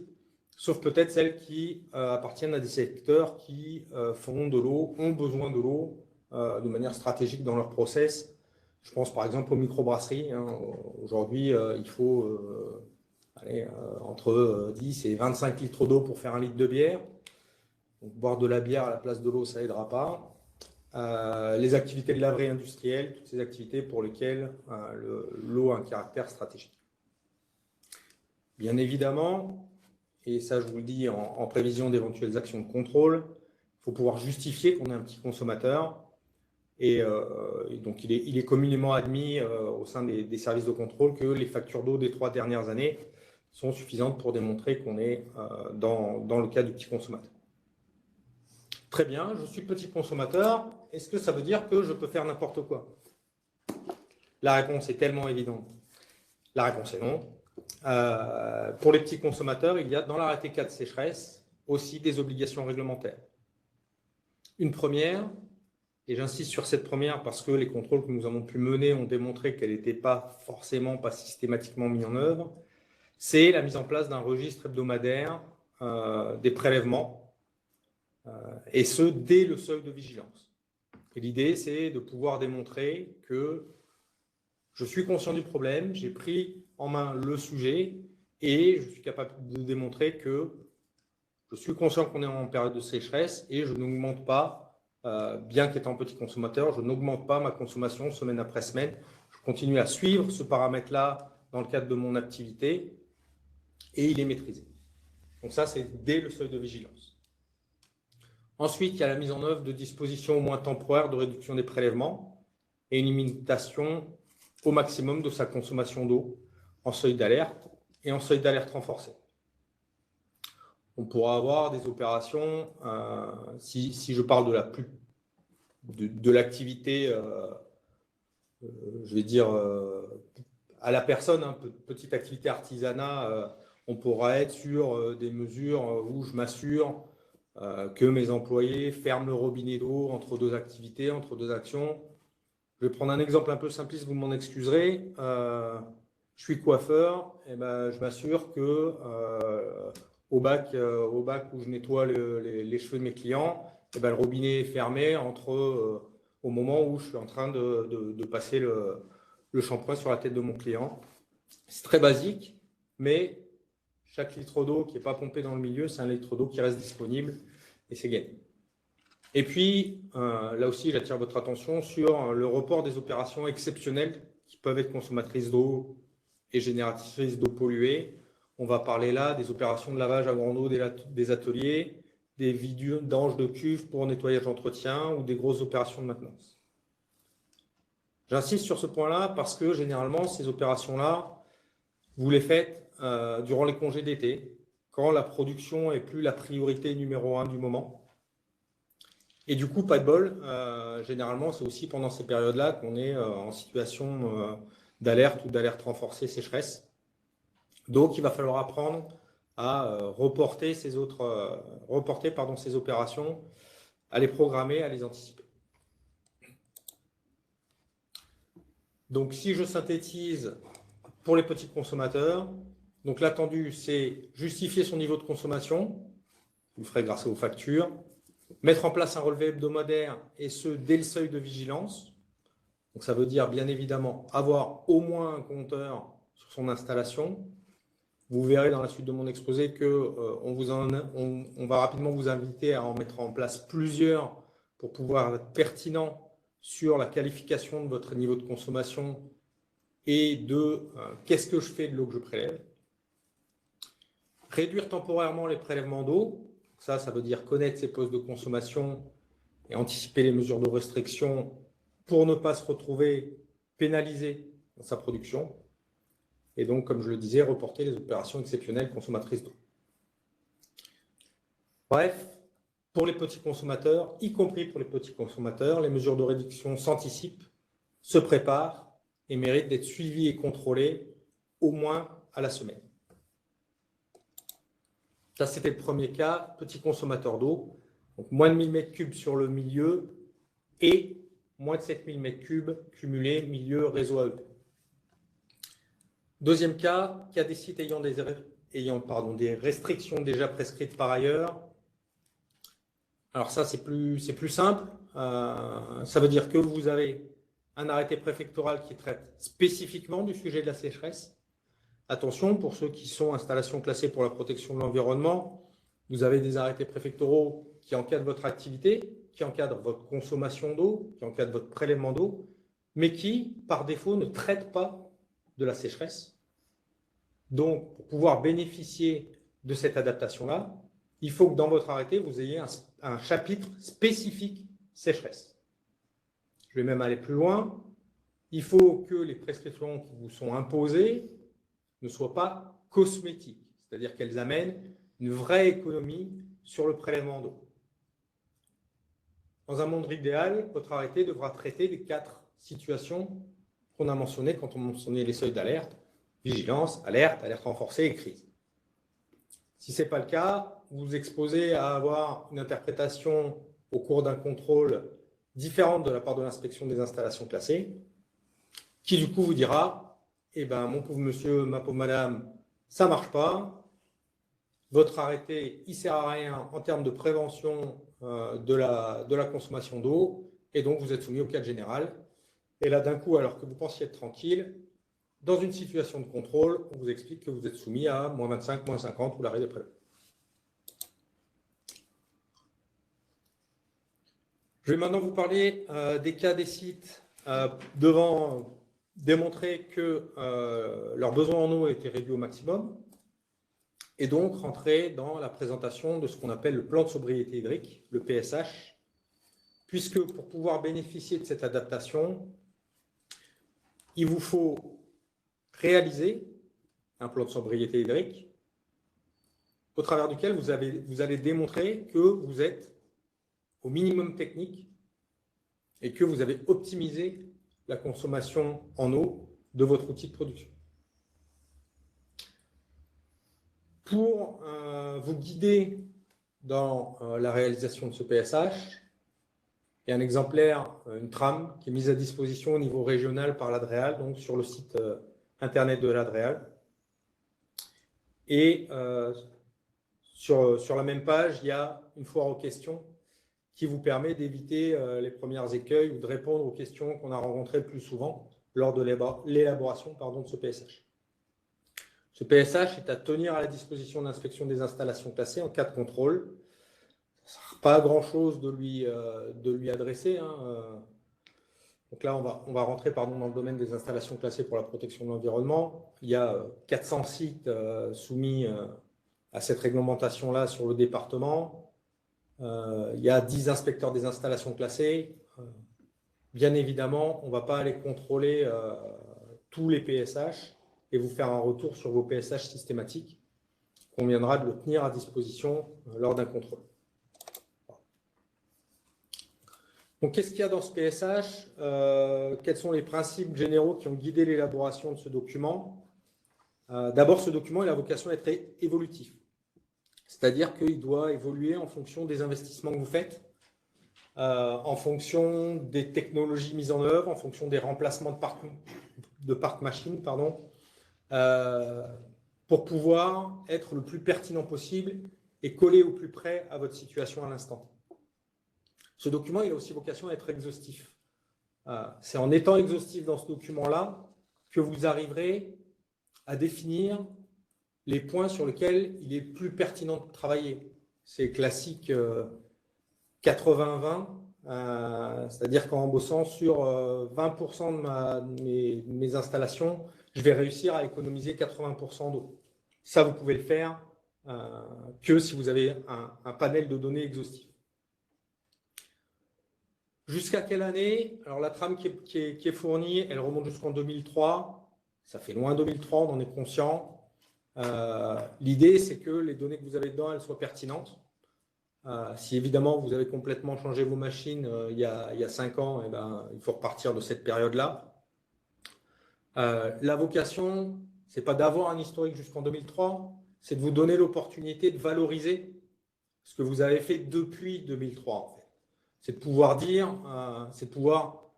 Speaker 4: sauf peut-être celles qui appartiennent à des secteurs qui font de l'eau, ont besoin de l'eau de manière stratégique dans leur process. Je pense par exemple aux microbrasseries. Aujourd'hui, il faut entre 10 et 25 litres d'eau pour faire un litre de bière. Donc, boire de la bière à la place de l'eau, ça n'aidera pas. Les activités de laverie industrielle, toutes ces activités pour lesquelles l'eau a un caractère stratégique. Bien évidemment, et ça je vous le dis en prévision d'éventuelles actions de contrôle, il faut pouvoir justifier qu'on est un petit consommateur. Et donc, il est communément admis au sein des services de contrôle que les factures d'eau des 3 dernières années sont suffisantes pour démontrer qu'on est dans le cas du petit consommateur. Très bien, je suis petit consommateur. Est-ce que ça veut dire que je peux faire n'importe quoi? La réponse est tellement évidente. La réponse est non. Pour les petits consommateurs, il y a dans l'arrêté 4 sécheresse aussi des obligations réglementaires. Une première, et j'insiste sur cette première parce que les contrôles que nous avons pu mener ont démontré qu'elle n'était pas systématiquement mise en œuvre, c'est la mise en place d'un registre hebdomadaire des prélèvements, et ce, dès le seuil de vigilance. Et l'idée, c'est de pouvoir démontrer que je suis conscient du problème, j'ai pris en main le sujet et je suis capable de démontrer que je suis conscient qu'on est en période de sécheresse et je n'augmente pas, bien qu'étant petit consommateur, je n'augmente pas ma consommation semaine après semaine. Je continue à suivre ce paramètre-là dans le cadre de mon activité et il est maîtrisé. Donc ça, c'est dès le seuil de vigilance. Ensuite, il y a la mise en œuvre de dispositions au moins temporaires de réduction des prélèvements et une limitation au maximum de sa consommation d'eau en seuil d'alerte et en seuil d'alerte renforcé. On pourra avoir des opérations, si je parle de l'activité, je vais dire, à la personne, petite activité artisanat, on pourra être sur des mesures où je m'assure que mes employés ferment le robinet d'eau entre 2 activités, entre 2 actions. Je vais prendre un exemple un peu simpliste, vous m'en excuserez. Je suis coiffeur, et ben, je m'assure que au bac où je nettoie les cheveux de mes clients, et ben, le robinet est fermé au moment où je suis en train de passer le shampoing sur la tête de mon client. C'est très basique, mais chaque litre d'eau qui n'est pas pompé dans le milieu, c'est un litre d'eau qui reste disponible et c'est gagné. Et puis, là aussi, j'attire votre attention sur le report des opérations exceptionnelles qui peuvent être consommatrices d'eau et génératrices d'eau polluée. On va parler là des opérations de lavage à grande eau des ateliers, des vidanges de cuves pour nettoyage d'entretien ou des grosses opérations de maintenance. J'insiste sur ce point-là parce que généralement, ces opérations-là, vous les faites durant les congés d'été, quand la production n'est plus la priorité numéro 1 du moment. Et du coup, pas de bol, généralement, c'est aussi pendant ces périodes-là qu'on est en situation d'alerte ou d'alerte renforcée sécheresse. Donc, il va falloir apprendre à reporter ces opérations, à les programmer, à les anticiper. Donc, si je synthétise pour les petits consommateurs, donc l'attendu, c'est justifier son niveau de consommation, vous le ferez grâce aux factures, mettre en place un relevé hebdomadaire et ce, dès le seuil de vigilance. Donc, ça veut dire, bien évidemment, avoir au moins un compteur sur son installation. Vous verrez dans la suite de mon exposé qu'on va rapidement vous inviter à en mettre en place plusieurs pour pouvoir être pertinent sur la qualification de votre niveau de consommation et de qu'est-ce que je fais de l'eau que je prélève. Réduire temporairement les prélèvements d'eau, ça veut dire connaître ses postes de consommation et anticiper les mesures de restriction pour ne pas se retrouver pénalisé dans sa production. Et donc, comme je le disais, reporter les opérations exceptionnelles consommatrices d'eau. Bref, pour les petits consommateurs, y compris pour les petits consommateurs, les mesures de réduction s'anticipent, se préparent et méritent d'être suivies et contrôlées au moins à la semaine. Ça, c'était le premier cas, petit consommateur d'eau. Donc, moins de 1000 m3 sur le milieu et moins de 7000 m3 cumulés milieu réseau AEP. Deuxième cas des sites ayant des restrictions déjà prescrites par ailleurs. Alors ça, c'est plus simple. Ça veut dire que vous avez un arrêté préfectoral qui traite spécifiquement du sujet de la sécheresse. Attention, pour ceux qui sont installations classées pour la protection de l'environnement, vous avez des arrêtés préfectoraux qui encadrent votre activité, qui encadrent votre consommation d'eau, qui encadrent votre prélèvement d'eau, mais qui, par défaut, ne traitent pas de la sécheresse. Donc, pour pouvoir bénéficier de cette adaptation-là, il faut que dans votre arrêté, vous ayez un chapitre spécifique sécheresse. Je vais même aller plus loin. Il faut que les prescriptions qui vous sont imposées ne soient pas cosmétiques, c'est-à-dire qu'elles amènent une vraie économie sur le prélèvement d'eau. Dans un monde idéal, votre arrêté devra traiter les 4 situations qu'on a mentionnées quand on mentionnait les seuils d'alerte: vigilance, alerte renforcée et crise. Si ce n'est pas le cas, vous vous exposez à avoir une interprétation au cours d'un contrôle différente de la part de l'inspection des installations classées, qui du coup vous dira: eh ben, mon pauvre monsieur, ma pauvre madame, ça ne marche pas, votre arrêté, il ne sert à rien en termes de prévention de la consommation d'eau, et donc vous êtes soumis au cadre général. Et là, d'un coup, alors que vous pensiez être tranquille, dans une situation de contrôle, on vous explique que vous êtes soumis à moins 25, moins 50 ou l'arrêt des prélèvements. Je vais maintenant vous parler des cas des sites devant démontrer que leurs besoins en eau étaient réduits au maximum, et donc rentrer dans la présentation de ce qu'on appelle le plan de sobriété hydrique, le PSH, puisque pour pouvoir bénéficier de cette adaptation, il vous faut réaliser un plan de sobriété hydrique au travers duquel vous allez démontrer que vous êtes au minimum technique et que vous avez optimisé la consommation en eau de votre outil de production. Pour vous guider dans la réalisation de ce PSH, il y a un exemplaire, une trame qui est mise à disposition au niveau régional par l'Adréal, donc sur le site internet de l'Adréal. Et sur la même page, il y a une foire aux questions qui vous permet d'éviter les premiers écueils ou de répondre aux questions qu'on a rencontrées le plus souvent lors de l'élaboration de ce PSH. Ce PSH est à tenir à la disposition de l'inspection des installations classées en cas de contrôle. Ça ne sert pas à grand-chose de lui adresser. Donc là, on va rentrer dans le domaine des installations classées pour la protection de l'environnement. Il y a 400 sites soumis à cette réglementation-là sur le département. Il y a 10 inspecteurs des installations classées. Bien évidemment, on ne va pas aller contrôler tous les PSH et vous faire un retour sur vos PSH systématiques. Il conviendra de le tenir à disposition lors d'un contrôle. Donc, qu'est-ce qu'il y a dans ce PSH? Quels sont les principes généraux qui ont guidé l'élaboration de ce document? D'abord, ce document il a vocation à être évolutif. C'est-à-dire qu'il doit évoluer en fonction des investissements que vous faites, en fonction des technologies mises en œuvre, en fonction des remplacements de parc machines, pour pouvoir être le plus pertinent possible et coller au plus près à votre situation à l'instant. Ce document, il a aussi vocation à être exhaustif. C'est en étant exhaustif dans ce document-là que vous arriverez à définir les points sur lesquels il est plus pertinent de travailler. C'est classique 80-20, c'est-à-dire qu'en bossant sur 20% de mes installations, je vais réussir à économiser 80% d'eau. Ça, vous pouvez le faire que si vous avez un panel de données exhaustif. Jusqu'à quelle année? Alors la trame qui est fournie, elle remonte jusqu'en 2003. Ça fait loin 2003, on en est conscient. L'idée, c'est que les données que vous avez dedans, elles soient pertinentes. Si évidemment vous avez complètement changé vos machines il y a 5 ans, eh ben, il faut repartir de cette période-là. La vocation, ce n'est pas d'avoir un historique jusqu'en 2003, c'est de vous donner l'opportunité de valoriser ce que vous avez fait depuis 2003, en fait. C'est de pouvoir dire, c'est de pouvoir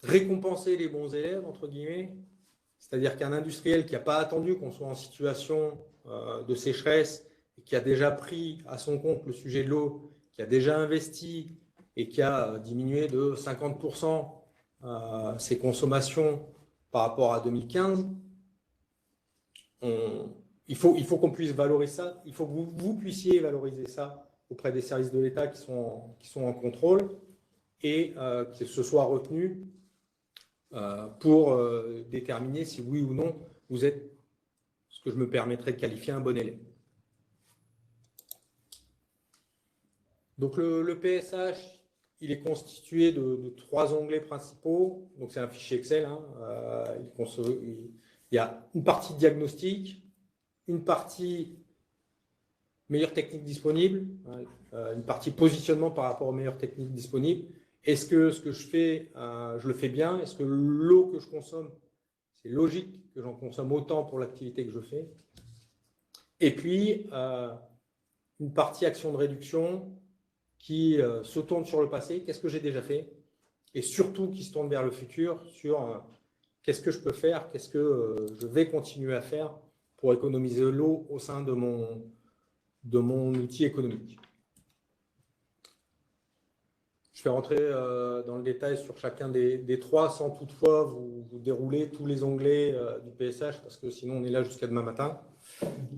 Speaker 4: récompenser les bons élèves, entre guillemets. C'est-à-dire qu'un industriel qui n'a pas attendu qu'on soit en situation de sécheresse et qui a déjà pris à son compte le sujet de l'eau, qui a déjà investi et qui a diminué de 50% ses consommations par rapport à 2015, il faut qu'on puisse valoriser ça, il faut que vous puissiez valoriser ça auprès des services de l'État qui sont en contrôle et que ce soit retenu pour déterminer si oui ou non vous êtes ce que je me permettrais de qualifier un bon élève. Donc le PSH, il est constitué de 3 onglets principaux. Donc c'est un fichier Excel. Hein. Il y a une partie diagnostic, une partie meilleure technique disponible, une partie positionnement par rapport aux meilleures techniques disponibles. Est-ce que ce que je fais, je le fais bien? Est-ce que l'eau que je consomme, c'est logique que j'en consomme autant pour l'activité que je fais? Et puis, une partie action de réduction qui se tourne sur le passé, qu'est-ce que j'ai déjà fait? Et surtout qui se tourne vers le futur sur qu'est-ce que je peux faire, qu'est-ce que je vais continuer à faire pour économiser l'eau au sein de mon outil économique. Je vais rentrer dans le détail sur chacun des 3 sans toutefois vous dérouler tous les onglets du PSH parce que sinon on est là jusqu'à demain matin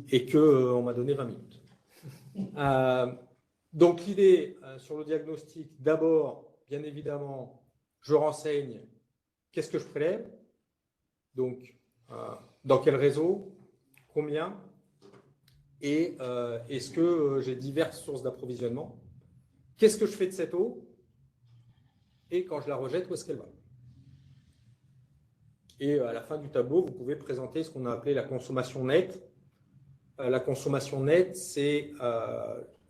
Speaker 4: et qu'on m'a donné 20 minutes. Donc l'idée sur le diagnostic, d'abord, bien évidemment, je renseigne qu'est-ce que je prélève, donc dans quel réseau, combien, et est-ce que j'ai diverses sources d'approvisionnement, qu'est-ce que je fais de cette eau, et quand je la rejette, où est-ce qu'elle va? Et à la fin du tableau, vous pouvez présenter ce qu'on a appelé la consommation nette. La consommation nette, c'est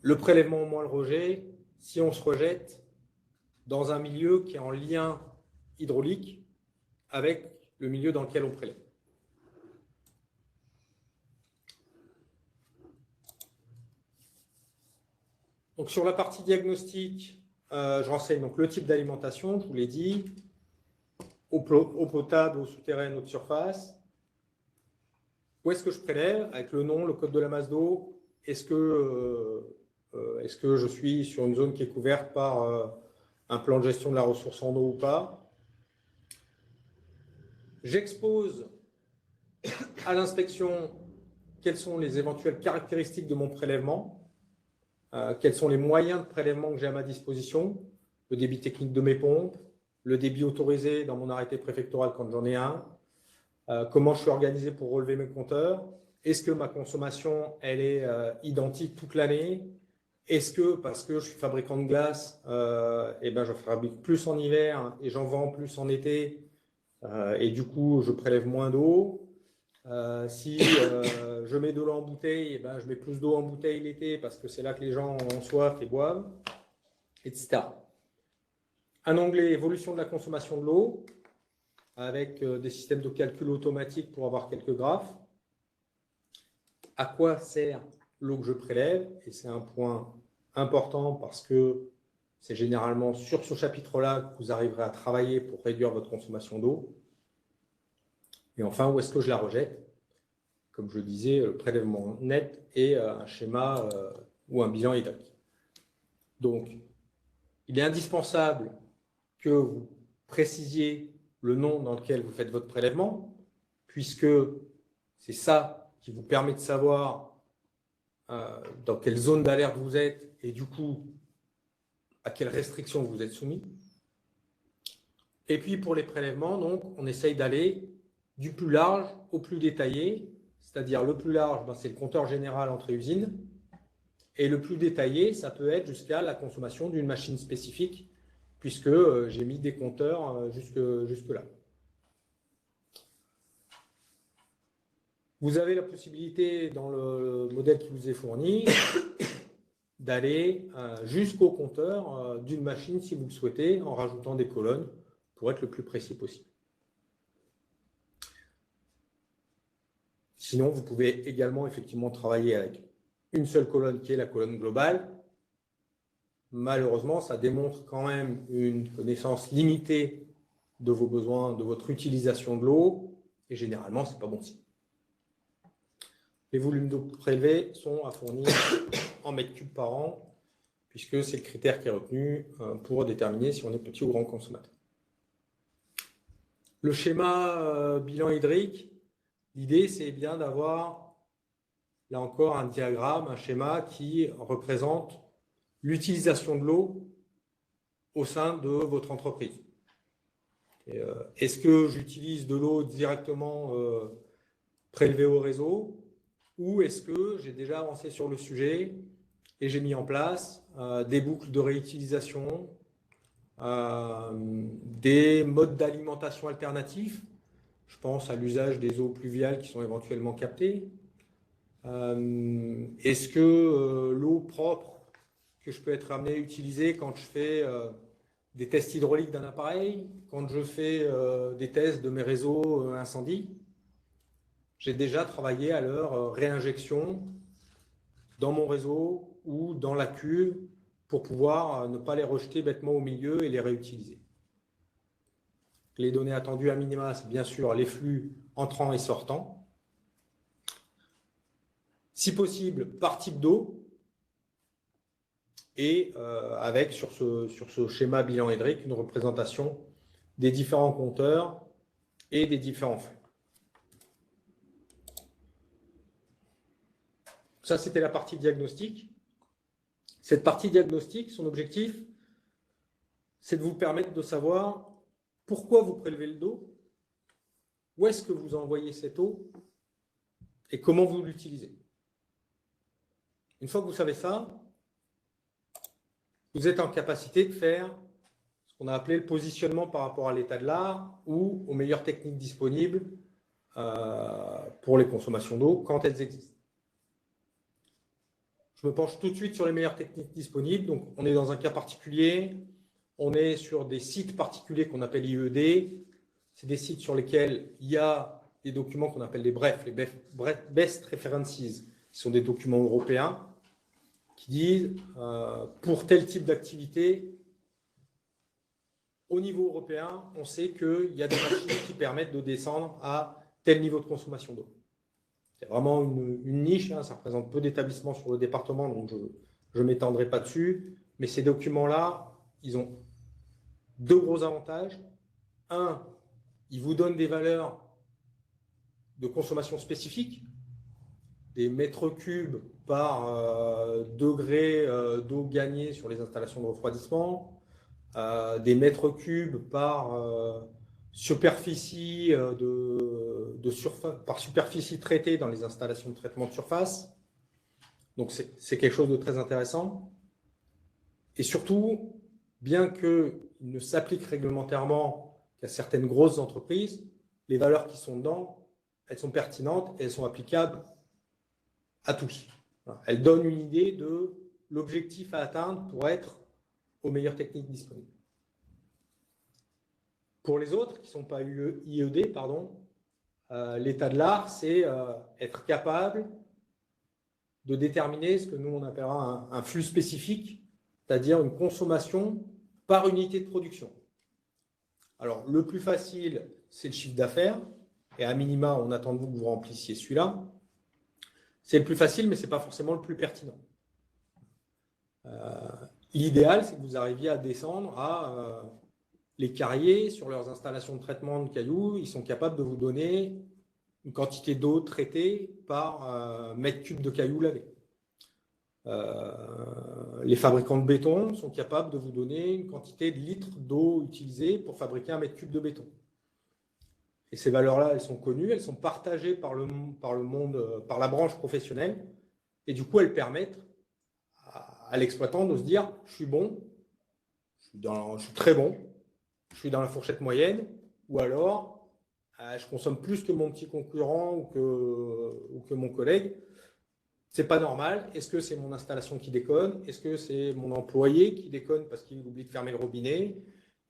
Speaker 4: le prélèvement moins le rejet, si on se rejette dans un milieu qui est en lien hydraulique avec le milieu dans lequel on prélève. Donc sur la partie diagnostic, je renseigne donc le type d'alimentation, je vous l'ai dit, eau potable, eau souterraine, eau de surface. Où est-ce que je prélève avec le nom, le code de la masse d'eau? Est-ce que je suis sur une zone qui est couverte par un plan de gestion de la ressource en eau ou pas? J'expose à l'inspection quelles sont les éventuelles caractéristiques de mon prélèvement, quels sont les moyens de prélèvement que j'ai à ma disposition, le débit technique de mes pompes, le débit autorisé dans mon arrêté préfectoral quand j'en ai un, comment je suis organisé pour relever mes compteurs, est-ce que ma consommation elle est identique toute l'année, est-ce que parce que je suis fabricant de glace, je fabrique plus en hiver et j'en vends plus en été et du coup je prélève moins d'eau. Si je mets de l'eau en bouteille, je mets plus d'eau en bouteille l'été parce que c'est là que les gens ont soif et boivent, etc. Un onglet évolution de la consommation de l'eau avec des systèmes de calcul automatique pour avoir quelques graphes. À quoi sert l'eau que je prélève? Et c'est un point important parce que c'est généralement sur ce chapitre-là que vous arriverez à travailler pour réduire votre consommation d'eau. Et enfin, où est-ce que je la rejette? Comme je disais, le prélèvement net et un schéma ou un bilan hydraulique. Donc, il est indispensable que vous précisiez le nom dans lequel vous faites votre prélèvement, puisque c'est ça qui vous permet de savoir dans quelle zone d'alerte vous êtes et du coup, à quelles restrictions vous êtes soumis. Et puis, pour les prélèvements, donc, on essaye d'aller du plus large au plus détaillé, c'est-à-dire le plus large, c'est le compteur général entrée usine, et le plus détaillé, ça peut être jusqu'à la consommation d'une machine spécifique, puisque j'ai mis des compteurs jusque-là. Vous avez la possibilité, dans le modèle qui vous est fourni, d'aller jusqu'au compteur d'une machine, si vous le souhaitez, en rajoutant des colonnes, pour être le plus précis possible. Sinon, vous pouvez également effectivement travailler avec une seule colonne qui est la colonne globale, malheureusement, ça démontre quand même une connaissance limitée de vos besoins, de votre utilisation de l'eau, et généralement, ce n'est pas bon signe. Les volumes d'eau prélevés sont à fournir en mètres cubes par an, puisque c'est le critère qui est retenu pour déterminer si on est petit ou grand consommateur. Le schéma bilan hydrique, l'idée, c'est bien d'avoir, là encore, un diagramme, un schéma qui représente l'utilisation de l'eau au sein de votre entreprise. Est-ce que j'utilise de l'eau directement prélevée au réseau, ou est-ce que j'ai déjà avancé sur le sujet et j'ai mis en place des boucles de réutilisation, des modes d'alimentation alternatifs? Je pense à l'usage des eaux pluviales qui sont éventuellement captées. Est-ce que l'eau propre que je peux être amené à utiliser quand je fais des tests hydrauliques d'un appareil, quand je fais des tests de mes réseaux incendie, j'ai déjà travaillé à leur réinjection dans mon réseau ou dans la cuve pour pouvoir ne pas les rejeter bêtement au milieu et les réutiliser. Les données attendues à minima, c'est bien sûr les flux entrants et sortants. Si possible, par type d'eau, et avec sur ce schéma bilan hydrique une représentation des différents compteurs et des différents flux. Ça, c'était la partie diagnostic. Cette partie diagnostic, son objectif, c'est de vous permettre de savoir pourquoi vous prélevez l'eau, où est-ce que vous envoyez cette eau et comment vous l'utilisez. Une fois que vous savez ça, vous êtes en capacité de faire ce qu'on a appelé le positionnement par rapport à l'état de l'art ou aux meilleures techniques disponibles pour les consommations d'eau quand elles existent. Je me penche tout de suite sur les meilleures techniques disponibles. Donc, on est dans un cas particulier. On est sur des sites particuliers qu'on appelle IED. C'est des sites sur lesquels il y a des documents qu'on appelle les BREF, les Best References, qui sont des documents européens qui disent pour tel type d'activité, au niveau européen, on sait qu'il y a des machines qui permettent de descendre à tel niveau de consommation d'eau. C'est vraiment une niche, hein, ça représente peu d'établissements sur le département, donc je ne m'étendrai pas dessus. Mais ces documents-là, ils ont deux gros avantages. Un, ils vous donnent des valeurs de consommation spécifiques, des mètres cubes par degré d'eau gagnée sur les installations de refroidissement, des mètres cubes par superficie par superficie traitée dans les installations de traitement de surface. Donc c'est quelque chose de très intéressant. Et surtout, bien qu'il ne s'applique réglementairement qu'à certaines grosses entreprises, les valeurs qui sont dedans, elles sont pertinentes et elles sont applicables à tous. Elles donnent une idée de l'objectif à atteindre pour être aux meilleures techniques disponibles. Pour les autres qui ne sont pas IED, l'état de l'art, c'est être capable de déterminer ce que nous on appellera un flux spécifique, c'est-à-dire une consommation par unité de production. Alors, le plus facile, c'est le chiffre d'affaires, et à minima, on attend de vous que vous remplissiez celui-là. C'est le plus facile, mais ce n'est pas forcément le plus pertinent. L'idéal, c'est que vous arriviez à descendre à les carriers sur leurs installations de traitement de cailloux. Ils sont capables de vous donner une quantité d'eau traitée par mètre cube de cailloux lavé. Les fabricants de béton sont capables de vous donner une quantité de litres d'eau utilisée pour fabriquer un mètre cube de béton. Et ces valeurs-là, elles sont connues, elles sont partagées par le monde, par la branche professionnelle, et du coup, elles permettent à l'exploitant de se dire « je suis bon, je suis très bon, je suis dans la fourchette moyenne », ou alors « je consomme plus que mon petit concurrent ou que mon collègue ». C'est pas normal. Est-ce que c'est mon installation qui déconne? Est-ce que c'est mon employé qui déconne parce qu'il oublie de fermer le robinet?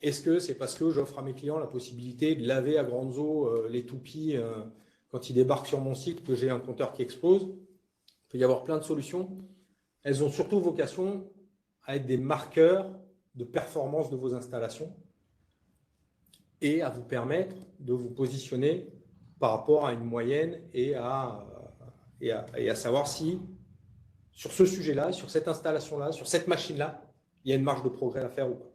Speaker 4: Est-ce que c'est parce que j'offre à mes clients la possibilité de laver à grandes eaux les toupies quand ils débarquent sur mon site que j'ai un compteur qui explose? peut y avoir plein de solutions. Elles ont surtout vocation à être des marqueurs de performance de vos installations et à vous permettre de vous positionner par rapport à une moyenne et à savoir si, sur ce sujet-là, sur cette installation-là, sur cette machine-là, il y a une marge de progrès à faire ou pas.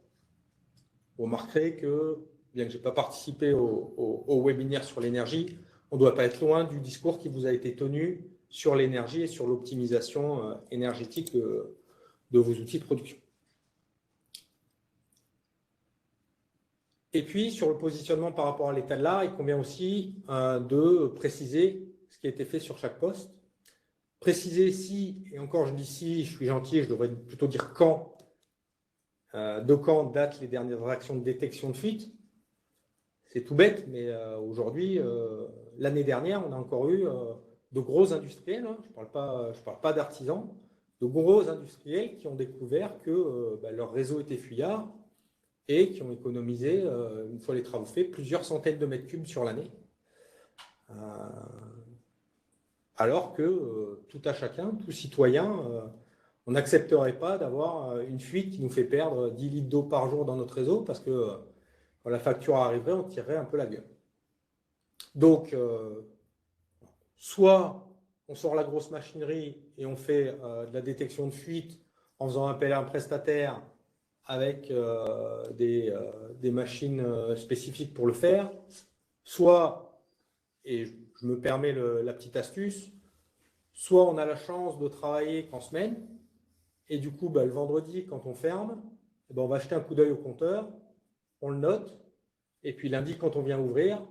Speaker 4: Vous remarquerez que, bien que je n'ai pas participé au webinaire sur l'énergie, on ne doit pas être loin du discours qui vous a été tenu sur l'énergie et sur l'optimisation énergétique de vos outils de production. Et puis, sur le positionnement par rapport à l'état de l'art, il convient aussi de préciser ce qui a été fait sur chaque poste. Préciser si, et encore je dis si, je suis gentil, je devrais plutôt dire quand, de quand datent les dernières actions de détection de fuite. C'est tout bête, mais aujourd'hui, l'année dernière, on a encore eu de gros industriels, hein, je ne parle pas d'artisans, de gros industriels qui ont découvert que leur réseau était fuyard et qui ont économisé, une fois les travaux faits, plusieurs centaines de mètres cubes sur l'année. Alors que tout à chacun, tout citoyen, on n'accepterait pas d'avoir une fuite qui nous fait perdre 10 litres d'eau par jour dans notre réseau parce que quand la facture arriverait, on tirerait un peu la gueule. Donc, soit on sort la grosse machinerie et on fait de la détection de fuite en faisant appel à un prestataire avec des machines spécifiques pour le faire, soit, et je me permets la petite astuce, soit on a la chance de travailler qu'en semaine, et du coup, le vendredi, quand on ferme, on va jeter un coup d'œil au compteur, on le note, et puis lundi, quand on vient ouvrir,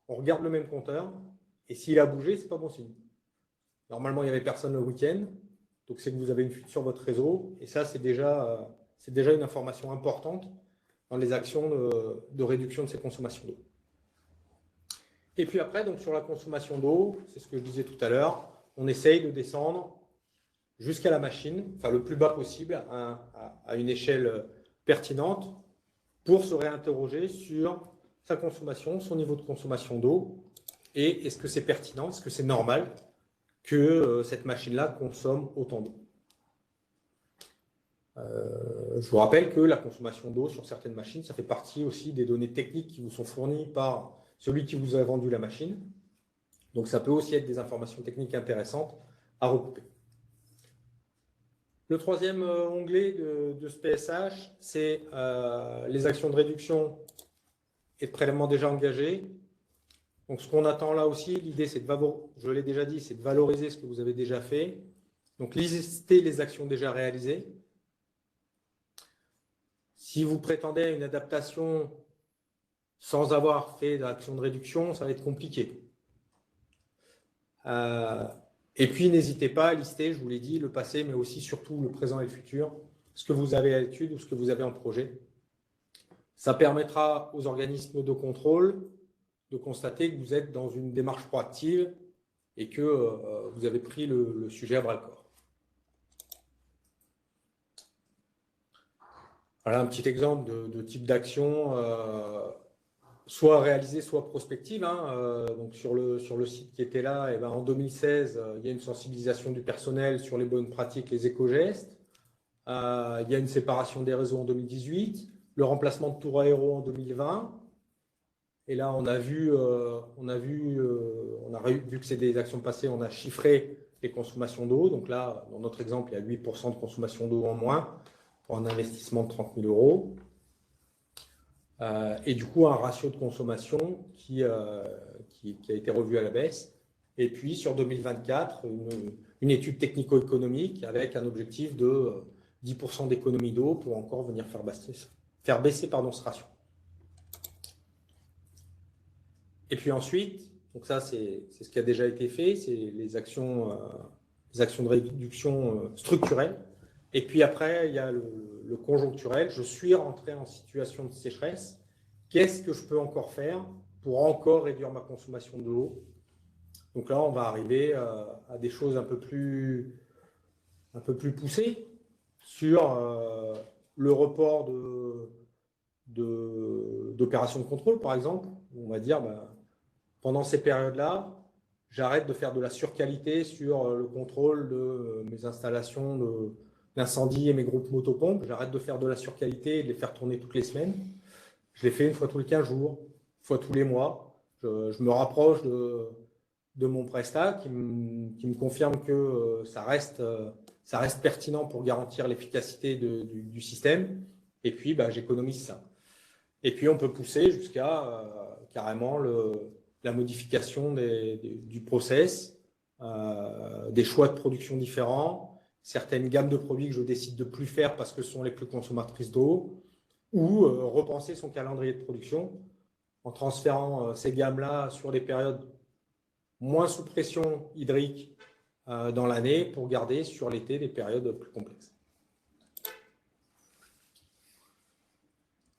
Speaker 4: on regarde le même compteur, et s'il a bougé, ce n'est pas bon signe. Normalement, il n'y avait personne le week-end, donc c'est que vous avez une fuite sur votre réseau, et ça, c'est déjà une information importante dans les actions de réduction de ces consommations d'eau. Et puis après, donc sur la consommation d'eau, c'est ce que je disais tout à l'heure, on essaye de descendre jusqu'à la machine, enfin le plus bas possible, à une échelle pertinente, pour se réinterroger sur sa consommation, son niveau de consommation d'eau, et est-ce que c'est pertinent, est-ce que c'est normal que cette machine-là consomme autant d'eau. Je vous rappelle que la consommation d'eau sur certaines machines, ça fait partie aussi des données techniques qui vous sont fournies par celui qui vous a vendu la machine. Donc ça peut aussi être des informations techniques intéressantes à recouper. Le troisième onglet de ce PSH, c'est les actions de réduction et de prélèvement déjà engagés. Donc ce qu'on attend là aussi, l'idée c'est je l'ai déjà dit, c'est de valoriser ce que vous avez déjà fait. Donc lister les actions déjà réalisées. Si vous prétendez à une adaptation sans avoir fait d'action de réduction, ça va être compliqué. Et puis, n'hésitez pas à lister, je vous l'ai dit, le passé, mais aussi surtout le présent et le futur, ce que vous avez à l'étude ou ce que vous avez en projet. Ça permettra aux organismes de contrôle de constater que vous êtes dans une démarche proactive et que vous avez pris le sujet à bras-le-corps. Voilà un petit exemple de type d'action, soit réalisée, soit prospective. Donc sur le site qui était là, en 2016, il y a une sensibilisation du personnel sur les bonnes pratiques, les éco-gestes. Il y a une séparation des réseaux en 2018, le remplacement de tours aéro en 2020. Et là, on a vu que c'est des actions passées, on a chiffré les consommations d'eau. Donc là, dans notre exemple, il y a 8% de consommation d'eau en moins pour un investissement de 30 000 €. Et du coup, un ratio de consommation qui a été revu à la baisse. Et puis, sur 2024, une étude technico-économique avec un objectif de 10% d'économie d'eau pour encore venir faire baisser ce ratio. Et puis ensuite, donc ça, c'est ce qui a déjà été fait, c'est les actions de réduction structurelles. Et puis après, il y a le conjoncturel. Je suis rentré en situation de sécheresse. Qu'est-ce que je peux encore faire pour encore réduire ma consommation d'eau? Donc là, on va arriver à des choses un peu plus poussées sur le report d'opérations de contrôle, par exemple. On va dire, pendant ces périodes-là, j'arrête de faire de la surqualité sur le contrôle de mes installations d'incendie et mes groupes motopompes. J'arrête de faire de la surqualité et de les faire tourner toutes les semaines. Je les fais une fois tous les 15 jours, une fois tous les mois. Je me rapproche de mon prestat qui me confirme que ça reste pertinent pour garantir l'efficacité du système. Et puis, j'économise ça. Et puis, on peut pousser jusqu'à carrément la modification du process, des choix de production différents, certaines gammes de produits que je décide de plus faire parce que ce sont les plus consommatrices d'eau, ou repenser son calendrier de production en transférant ces gammes-là sur des périodes moins sous pression hydrique dans l'année pour garder sur l'été des périodes plus complexes.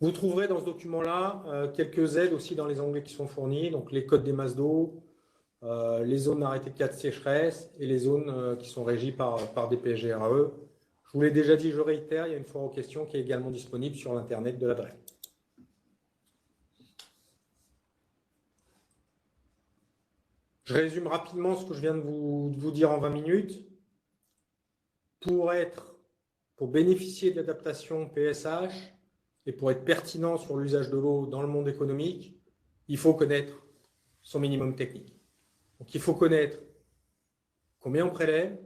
Speaker 4: Vous trouverez dans ce document-là quelques aides aussi dans les onglets qui sont fournis, donc les codes des masses d'eau, les zones d'arrêté de cas de sécheresse et les zones qui sont régies par des PSGRE. Je vous l'ai déjà dit, je réitère, il y a une foire aux questions qui est également disponible sur l'internet de la DREL. Je résume rapidement ce que je viens de vous dire en 20 minutes. Pour bénéficier de l'adaptation PSH et pour être pertinent sur l'usage de l'eau dans le monde économique, il faut connaître son minimum technique. Donc il faut connaître combien on prélève,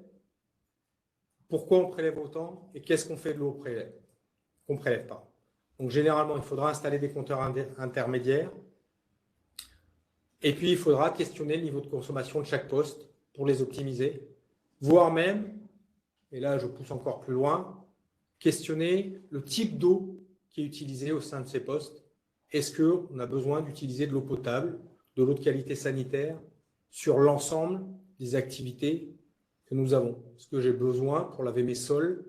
Speaker 4: pourquoi on prélève autant et qu'est-ce qu'on fait de l'eau qu'on prélève pas. Donc généralement, il faudra installer des compteurs intermédiaires. Et puis, il faudra questionner le niveau de consommation de chaque poste pour les optimiser, voire même, et là je pousse encore plus loin, questionner le type d'eau qui est utilisée au sein de ces postes. Est-ce qu'on a besoin d'utiliser de l'eau potable, de l'eau de qualité sanitaire sur l'ensemble des activités que nous avons? Est-ce que j'ai besoin pour laver mes sols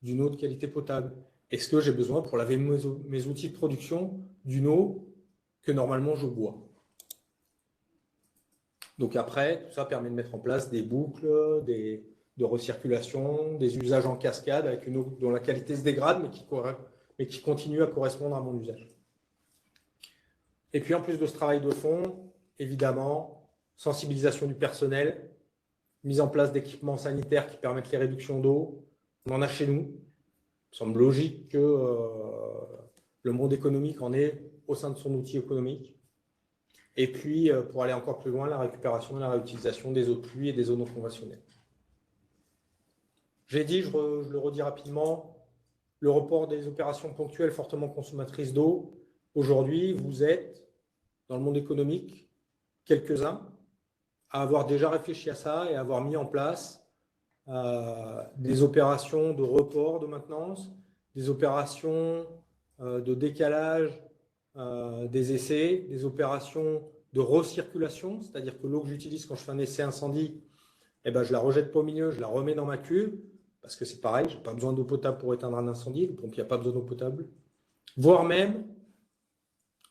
Speaker 4: d'une eau de qualité potable? Est-ce que j'ai besoin pour laver mes outils de production d'une eau que normalement je bois? Donc après, tout ça permet de mettre en place des boucles, de recirculation, des usages en cascade avec une eau dont la qualité se dégrade mais qui continue à correspondre à mon usage. Et puis en plus de ce travail de fond, évidemment, sensibilisation du personnel, mise en place d'équipements sanitaires qui permettent les réductions d'eau. On en a chez nous. Il me semble logique que le monde économique en ait au sein de son outil économique. Et puis, pour aller encore plus loin, la récupération et la réutilisation des eaux de pluie et des eaux non conventionnelles. J'ai dit, je le redis rapidement, le report des opérations ponctuelles fortement consommatrices d'eau. Aujourd'hui, vous êtes, dans le monde économique, quelques-uns à avoir déjà réfléchi à ça et à avoir mis en place des opérations de report de maintenance, des opérations de décalage des essais, des opérations de recirculation, c'est-à-dire que l'eau que j'utilise quand je fais un essai incendie, je ne la rejette pas au milieu, je la remets dans ma cuve, parce que c'est pareil, je n'ai pas besoin d'eau potable pour éteindre un incendie, le pompier n'a pas besoin d'eau potable. Voire même,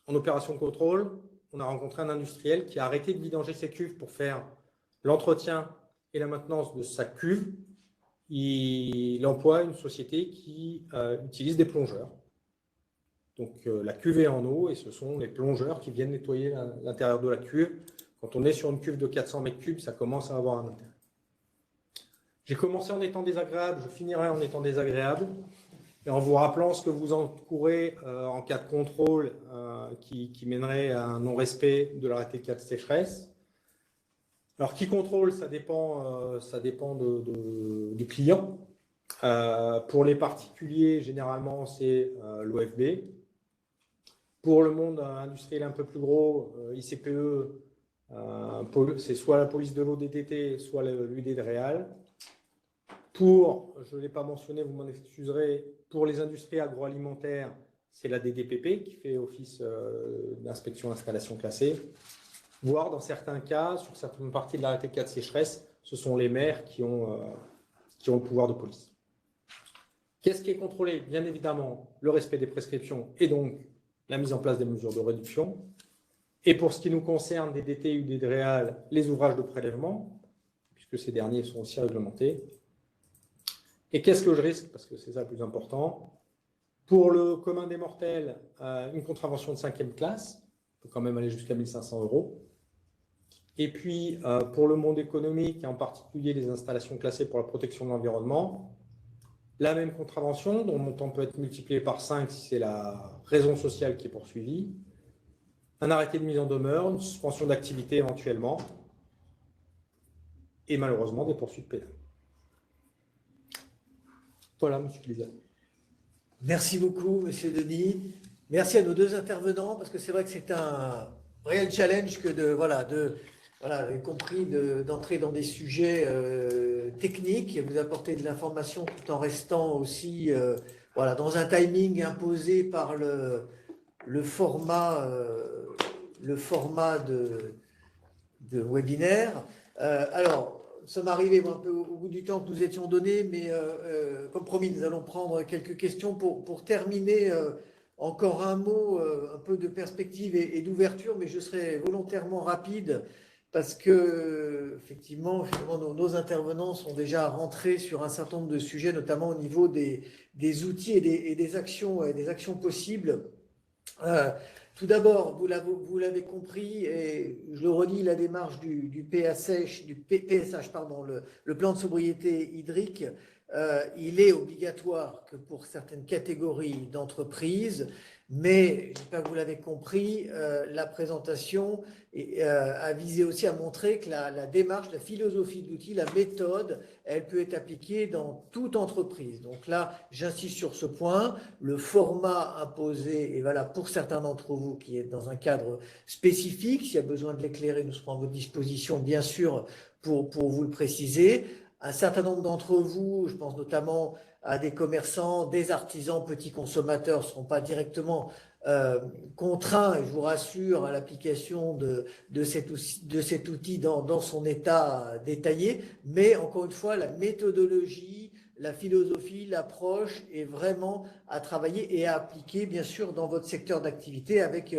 Speaker 4: en opération de contrôle, on a rencontré un industriel qui a arrêté de vidanger ses cuves pour faire l'entretien et la maintenance de sa cuve. Il emploie une société qui utilise des plongeurs. Donc la cuve est en eau et ce sont les plongeurs qui viennent nettoyer l'intérieur de la cuve. Quand on est sur une cuve de 400 mètres cubes, ça commence à avoir un intérêt. J'ai commencé en étant désagréable, je finirai en étant désagréable. Et en vous rappelant ce que vous encourez en cas de contrôle qui mènerait à un non-respect de l'arrêté de cas de sécheresse. Alors, qui contrôle, ça dépend du client. Pour les particuliers, généralement, c'est l'OFB. Pour le monde industriel un peu plus gros, ICPE, c'est soit la police de l'eau DTT, soit l'UD-DREAL. Pour, je ne l'ai pas mentionné, vous m'en excuserez, pour les industries agroalimentaires, c'est la DDPP qui fait office d'inspection installation classée. Voire dans certains cas, sur certaines parties de l'arrêté de cas de sécheresse, ce sont les maires qui ont le pouvoir de police. Qu'est-ce qui est contrôlé? Bien évidemment, le respect des prescriptions et donc la mise en place des mesures de réduction. Et pour ce qui nous concerne des DT ou des DREAL, les ouvrages de prélèvement, puisque ces derniers sont aussi réglementés. Et qu'est-ce que je risque? Parce que c'est ça le plus important. Pour le commun des mortels, une contravention de 5e classe, on peut quand même aller jusqu'à 1 500 €. Et puis, pour le monde économique, et en particulier les installations classées pour la protection de l'environnement, la même contravention, dont le montant peut être multiplié par 5 si c'est la raison sociale qui est poursuivie, un arrêté de mise en demeure, une suspension d'activité éventuellement, et malheureusement des poursuites pénales. Voilà, monsieur Lisa.
Speaker 1: Merci beaucoup, monsieur Denis. Merci à nos deux intervenants, parce que c'est vrai que c'est un réel challenge que y compris d'entrer dans des sujets techniques, et vous apporter de l'information tout en restant aussi dans un timing imposé par le format de webinaire. Alors, nous sommes arrivés un peu au bout du temps que nous étions donné, mais comme promis, nous allons prendre quelques questions pour terminer. Encore un mot, un peu de perspective et d'ouverture, mais je serai volontairement rapide parce que effectivement nos intervenants sont déjà rentrés sur un certain nombre de sujets, notamment au niveau des outils et des actions possibles. Tout d'abord, vous l'avez compris, et je le redis, la démarche du PSH, le plan de sobriété hydrique, il est obligatoire que pour certaines catégories d'entreprises, mais j'espère que vous l'avez compris, la présentation a visé aussi à montrer que la démarche, la philosophie de l'outil, la méthode, elle peut être appliquée dans toute entreprise. Donc là, j'insiste sur ce point, le format imposé est valable pour certains d'entre vous qui est dans un cadre spécifique. S'il y a besoin de l'éclairer, nous serons à votre disposition, bien sûr, pour vous le préciser. Un certain nombre d'entre vous, je pense notamment à des commerçants, des artisans, petits consommateurs, ne seront pas directement contraints, et je vous rassure, à l'application de cet outil dans son état détaillé. Mais encore une fois, la méthodologie, la philosophie, l'approche est vraiment à travailler et à appliquer, bien sûr, dans votre secteur d'activité avec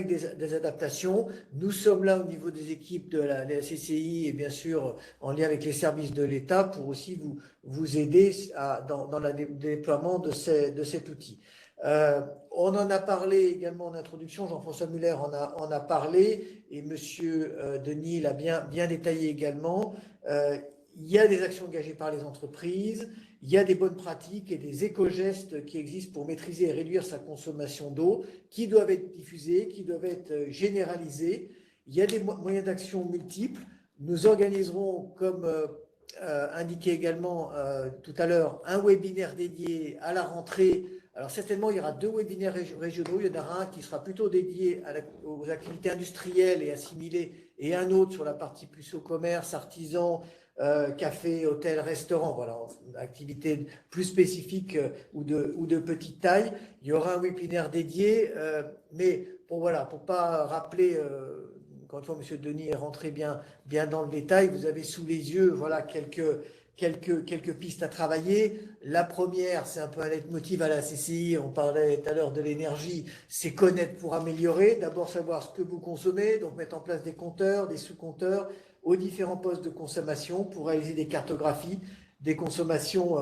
Speaker 1: des adaptations. Nous sommes là au niveau des équipes de la CCI et bien sûr en lien avec les services de l'État pour aussi vous aider dans le déploiement de cet outil. On en a parlé également en introduction, Jean-François Muller en a parlé et monsieur Denis l'a bien détaillé également. Il y a des actions engagées par les entreprises, il y a des bonnes pratiques et des éco-gestes qui existent pour maîtriser et réduire sa consommation d'eau, qui doivent être diffusés, qui doivent être généralisés. Il y a des moyens d'action multiples. Nous organiserons, comme indiqué également tout à l'heure, un webinaire dédié à la rentrée. Alors certainement, il y aura 2 webinaires régionaux. Il y en aura un qui sera plutôt dédié aux activités industrielles et assimilées, et un autre sur la partie plus au commerce, artisan, café, hôtel, restaurant, voilà, activités plus spécifiques ou de petite taille. Il y aura un webinaire dédié, mais pour pas rappeler, encore une fois, M. Denis est rentré bien dans le détail, vous avez sous les yeux quelques pistes à travailler. La première, c'est un peu un leitmotiv à la CCI, on parlait tout à l'heure de l'énergie, c'est connaître pour améliorer. D'abord savoir ce que vous consommez, donc mettre en place des compteurs, des sous-compteurs aux différents postes de consommation pour réaliser des cartographies, des consommations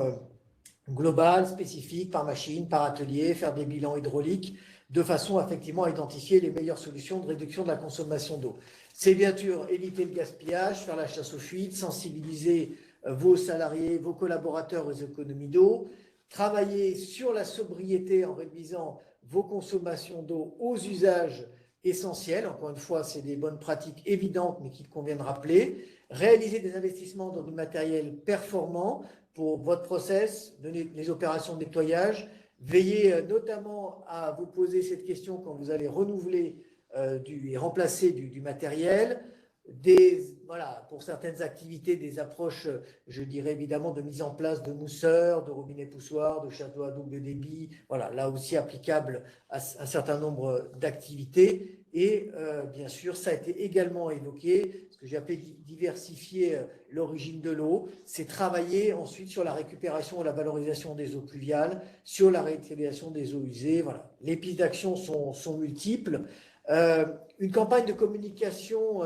Speaker 1: globales, spécifiques, par machine, par atelier, faire des bilans hydrauliques, de façon effectivement à identifier les meilleures solutions de réduction de la consommation d'eau. C'est bien sûr éviter le gaspillage, faire la chasse aux fuites, sensibiliser vos salariés, vos collaborateurs aux économies d'eau, travailler sur la sobriété en réduisant vos consommations d'eau aux usages essentiels. Encore une fois, c'est des bonnes pratiques évidentes, mais qu'il convient de rappeler. Réaliser des investissements dans du matériel performant pour votre process, les opérations de nettoyage. Veillez notamment à vous poser cette question quand vous allez renouveler et remplacer du matériel. Pour certaines activités, des approches, je dirais évidemment, de mise en place de mousseurs, de robinets poussoirs, de châteaux à double débit, voilà, là aussi applicable à un certain nombre d'activités. Et bien sûr, ça a été également évoqué, ce que j'ai appelé diversifier l'origine de l'eau, c'est travailler ensuite sur la récupération et la valorisation des eaux pluviales, sur la réutilisation des eaux usées. Voilà. Les pistes d'action sont multiples. Une campagne de communication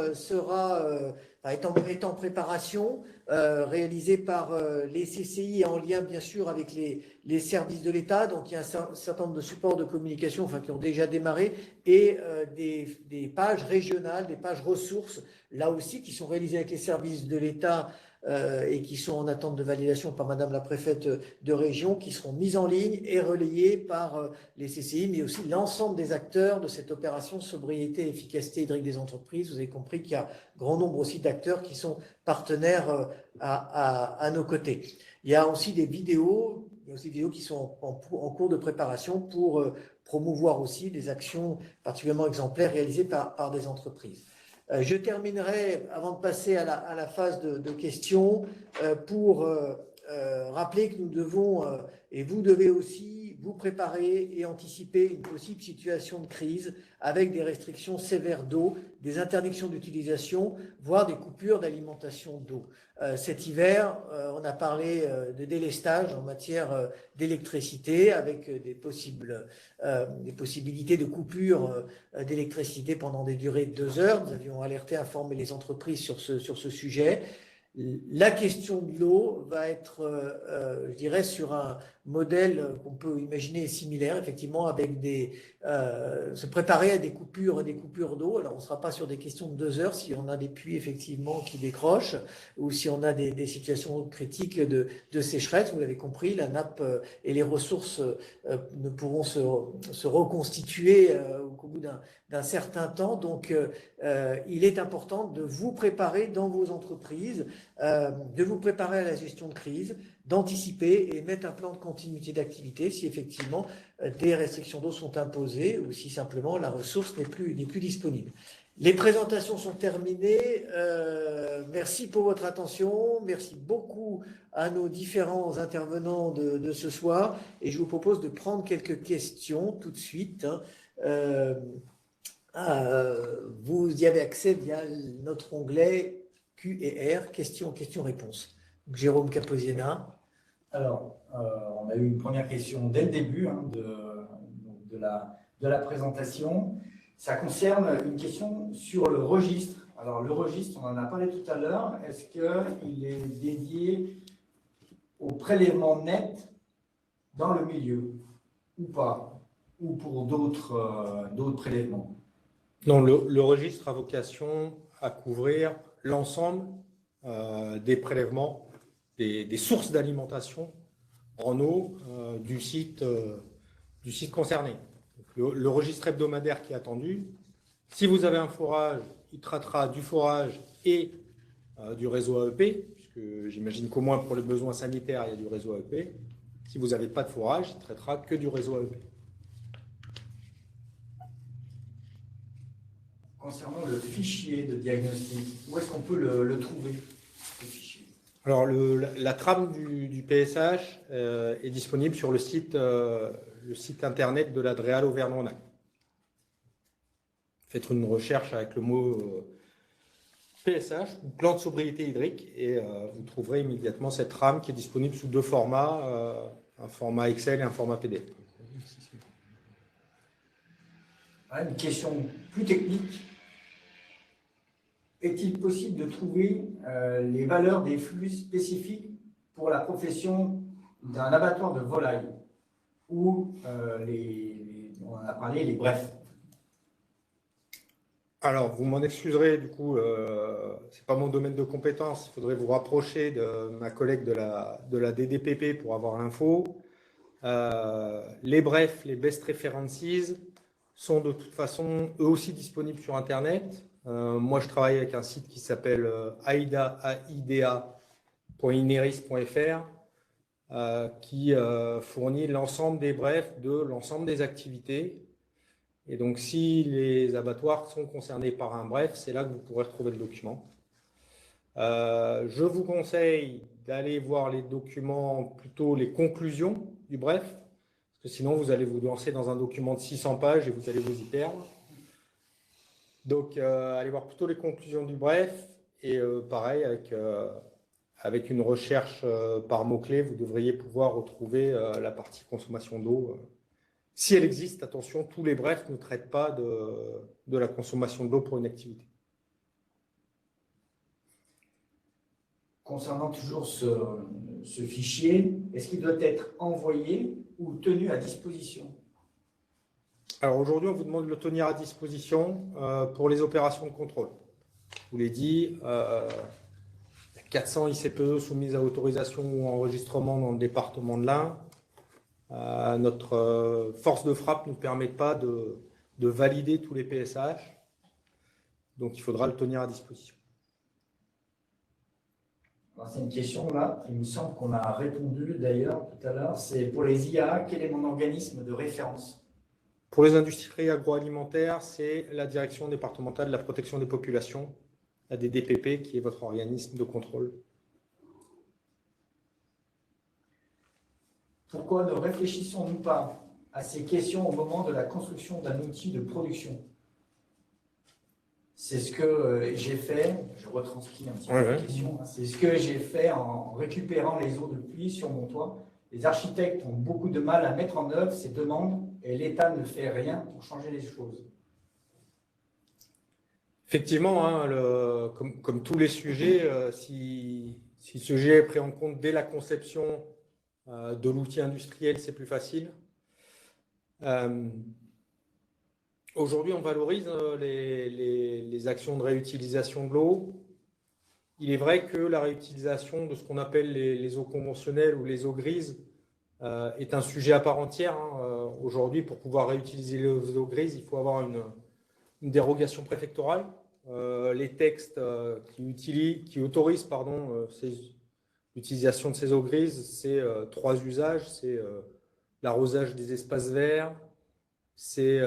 Speaker 1: est en préparation, réalisé par les CCI en lien bien sûr avec les services de l'État. Donc il y a un certain nombre de supports de communication qui ont déjà démarré et des pages régionales, des pages ressources, là aussi qui sont réalisées avec les services de l'État et qui sont en attente de validation par Madame la préfète de région, qui seront mises en ligne et relayées par les CCI, mais aussi l'ensemble des acteurs de cette opération sobriété et efficacité hydrique des entreprises. Vous avez compris qu'il y a grand nombre aussi d'acteurs qui sont partenaires à nos côtés. Il y a aussi des vidéos, qui sont en cours de préparation pour promouvoir aussi des actions particulièrement exemplaires réalisées par des entreprises. Je terminerai, avant de passer à la phase de questions, pour rappeler que nous devons, et vous devez aussi, vous préparer et anticiper une possible situation de crise avec des restrictions sévères d'eau, des interdictions d'utilisation, voire des coupures d'alimentation d'eau. Cet hiver, on a parlé de délestage en matière d'électricité avec des possibilités de coupure d'électricité pendant des durées de 2 heures. Nous avions alerté, informé les entreprises sur ce sujet. La question de l'eau va être, je dirais, sur un modèle qu'on peut imaginer similaire, effectivement, avec se préparer à des coupures d'eau. Alors, on ne sera pas sur des questions de 2 heures si on a des puits, effectivement, qui décrochent ou si on a des situations critiques de sécheresse. Vous l'avez compris, la nappe et les ressources ne pourront se reconstituer au bout d'un certain temps. Donc, il est important de vous préparer dans vos entreprises, de vous préparer à la gestion de crise, d'anticiper et mettre un plan de continuité d'activité si effectivement des restrictions d'eau sont imposées ou si simplement la ressource n'est plus disponible. Les présentations sont terminées. Merci pour votre attention. Merci beaucoup à nos différents intervenants de ce soir. Et je vous propose de prendre quelques questions tout de suite. Vous y avez accès via notre onglet Q&R, questions-réponses. Jérôme Caposiena.
Speaker 5: Alors, on a eu une première question dès le début de la présentation. Ça concerne une question sur le registre. Alors, le registre, on en a parlé tout à l'heure. Est-ce qu'il est dédié au prélèvement net dans le milieu ou pas? Ou pour d'autres prélèvements?
Speaker 4: Non, le registre a vocation à couvrir l'ensemble des prélèvements, des sources d'alimentation en eau du site concerné. Donc, le registre hebdomadaire qui est attendu, si vous avez un forage, il traitera du forage et du réseau AEP, puisque j'imagine qu'au moins pour les besoins sanitaires, il y a du réseau AEP. Si vous n'avez pas de forage, il ne traitera que du réseau AEP.
Speaker 5: Concernant le fichier de diagnostic, où est-ce qu'on peut le trouver, ce fichier?
Speaker 4: Alors, la trame du PSH est disponible sur le site internet de la DREAL Auvergne-Rhône-Alpes. Faites une recherche avec le mot PSH, ou plan de sobriété hydrique, et vous trouverez immédiatement cette trame qui est disponible sous 2 formats, un format Excel et un format PDF.
Speaker 5: Une question plus technique. Est-il possible de trouver les valeurs des flux spécifiques pour la profession d'un abattoir de volaille ou on en a parlé, les brefs?
Speaker 4: Alors, vous m'en excuserez, du coup, ce n'est pas mon domaine de compétence. Il faudrait vous rapprocher de ma collègue de la DDPP pour avoir l'info. Les brefs, les best references, sont de toute façon eux aussi disponibles sur Internet. Moi, je travaille avec un site qui s'appelle aida.ineris.fr qui fournit l'ensemble des brefs de l'ensemble des activités. Et donc, si les abattoirs sont concernés par un bref, c'est là que vous pourrez retrouver le document. Je vous conseille d'aller voir les documents, plutôt les conclusions du bref, parce que sinon, vous allez vous lancer dans un document de 600 pages et vous allez vous y perdre. Donc, allez voir plutôt les conclusions du bref. Et pareil, avec une recherche par mots-clés, vous devriez pouvoir retrouver la partie consommation d'eau. Si elle existe, attention, tous les brefs ne traitent pas de la consommation d'eau pour une activité.
Speaker 5: concernant toujours ce fichier, est-ce qu'il doit être envoyé ou tenu à disposition?
Speaker 4: Alors aujourd'hui, on vous demande de le tenir à disposition pour les opérations de contrôle. Je vous l'ai dit, 400 ICPE soumises à autorisation ou enregistrement dans le département de l'Ain. Notre force de frappe ne nous permet pas de valider tous les PSH, donc il faudra le tenir à disposition.
Speaker 5: C'est une question là, il me semble qu'on a répondu d'ailleurs tout à l'heure, c'est pour les IA, quel est mon organisme de référence?
Speaker 4: Pour les industries agroalimentaires, c'est la Direction départementale de la protection des populations, la DDPP, qui est votre organisme de contrôle.
Speaker 5: Pourquoi ne réfléchissons-nous pas à ces questions au moment de la construction d'un outil de production? C'est ce que j'ai fait, je retranscris un petit peu la question, c'est ce que j'ai fait en récupérant les eaux de pluie sur mon toit. Les architectes ont beaucoup de mal à mettre en œuvre ces demandes et l'État ne fait rien pour changer les choses.
Speaker 4: Effectivement, hein, comme tous les sujets, si ce sujet est pris en compte dès la conception de l'outil industriel, c'est plus facile. Aujourd'hui, on valorise les actions de réutilisation de l'eau. Il est vrai que la réutilisation de ce qu'on appelle les eaux conventionnelles ou les eaux grises est un sujet à part entière. Hein. Aujourd'hui, pour pouvoir réutiliser les eaux grises, il faut avoir une dérogation préfectorale. Les textes qui autorisent l'utilisation de ces eaux grises, c'est 3 usages. C'est l'arrosage des espaces verts, c'est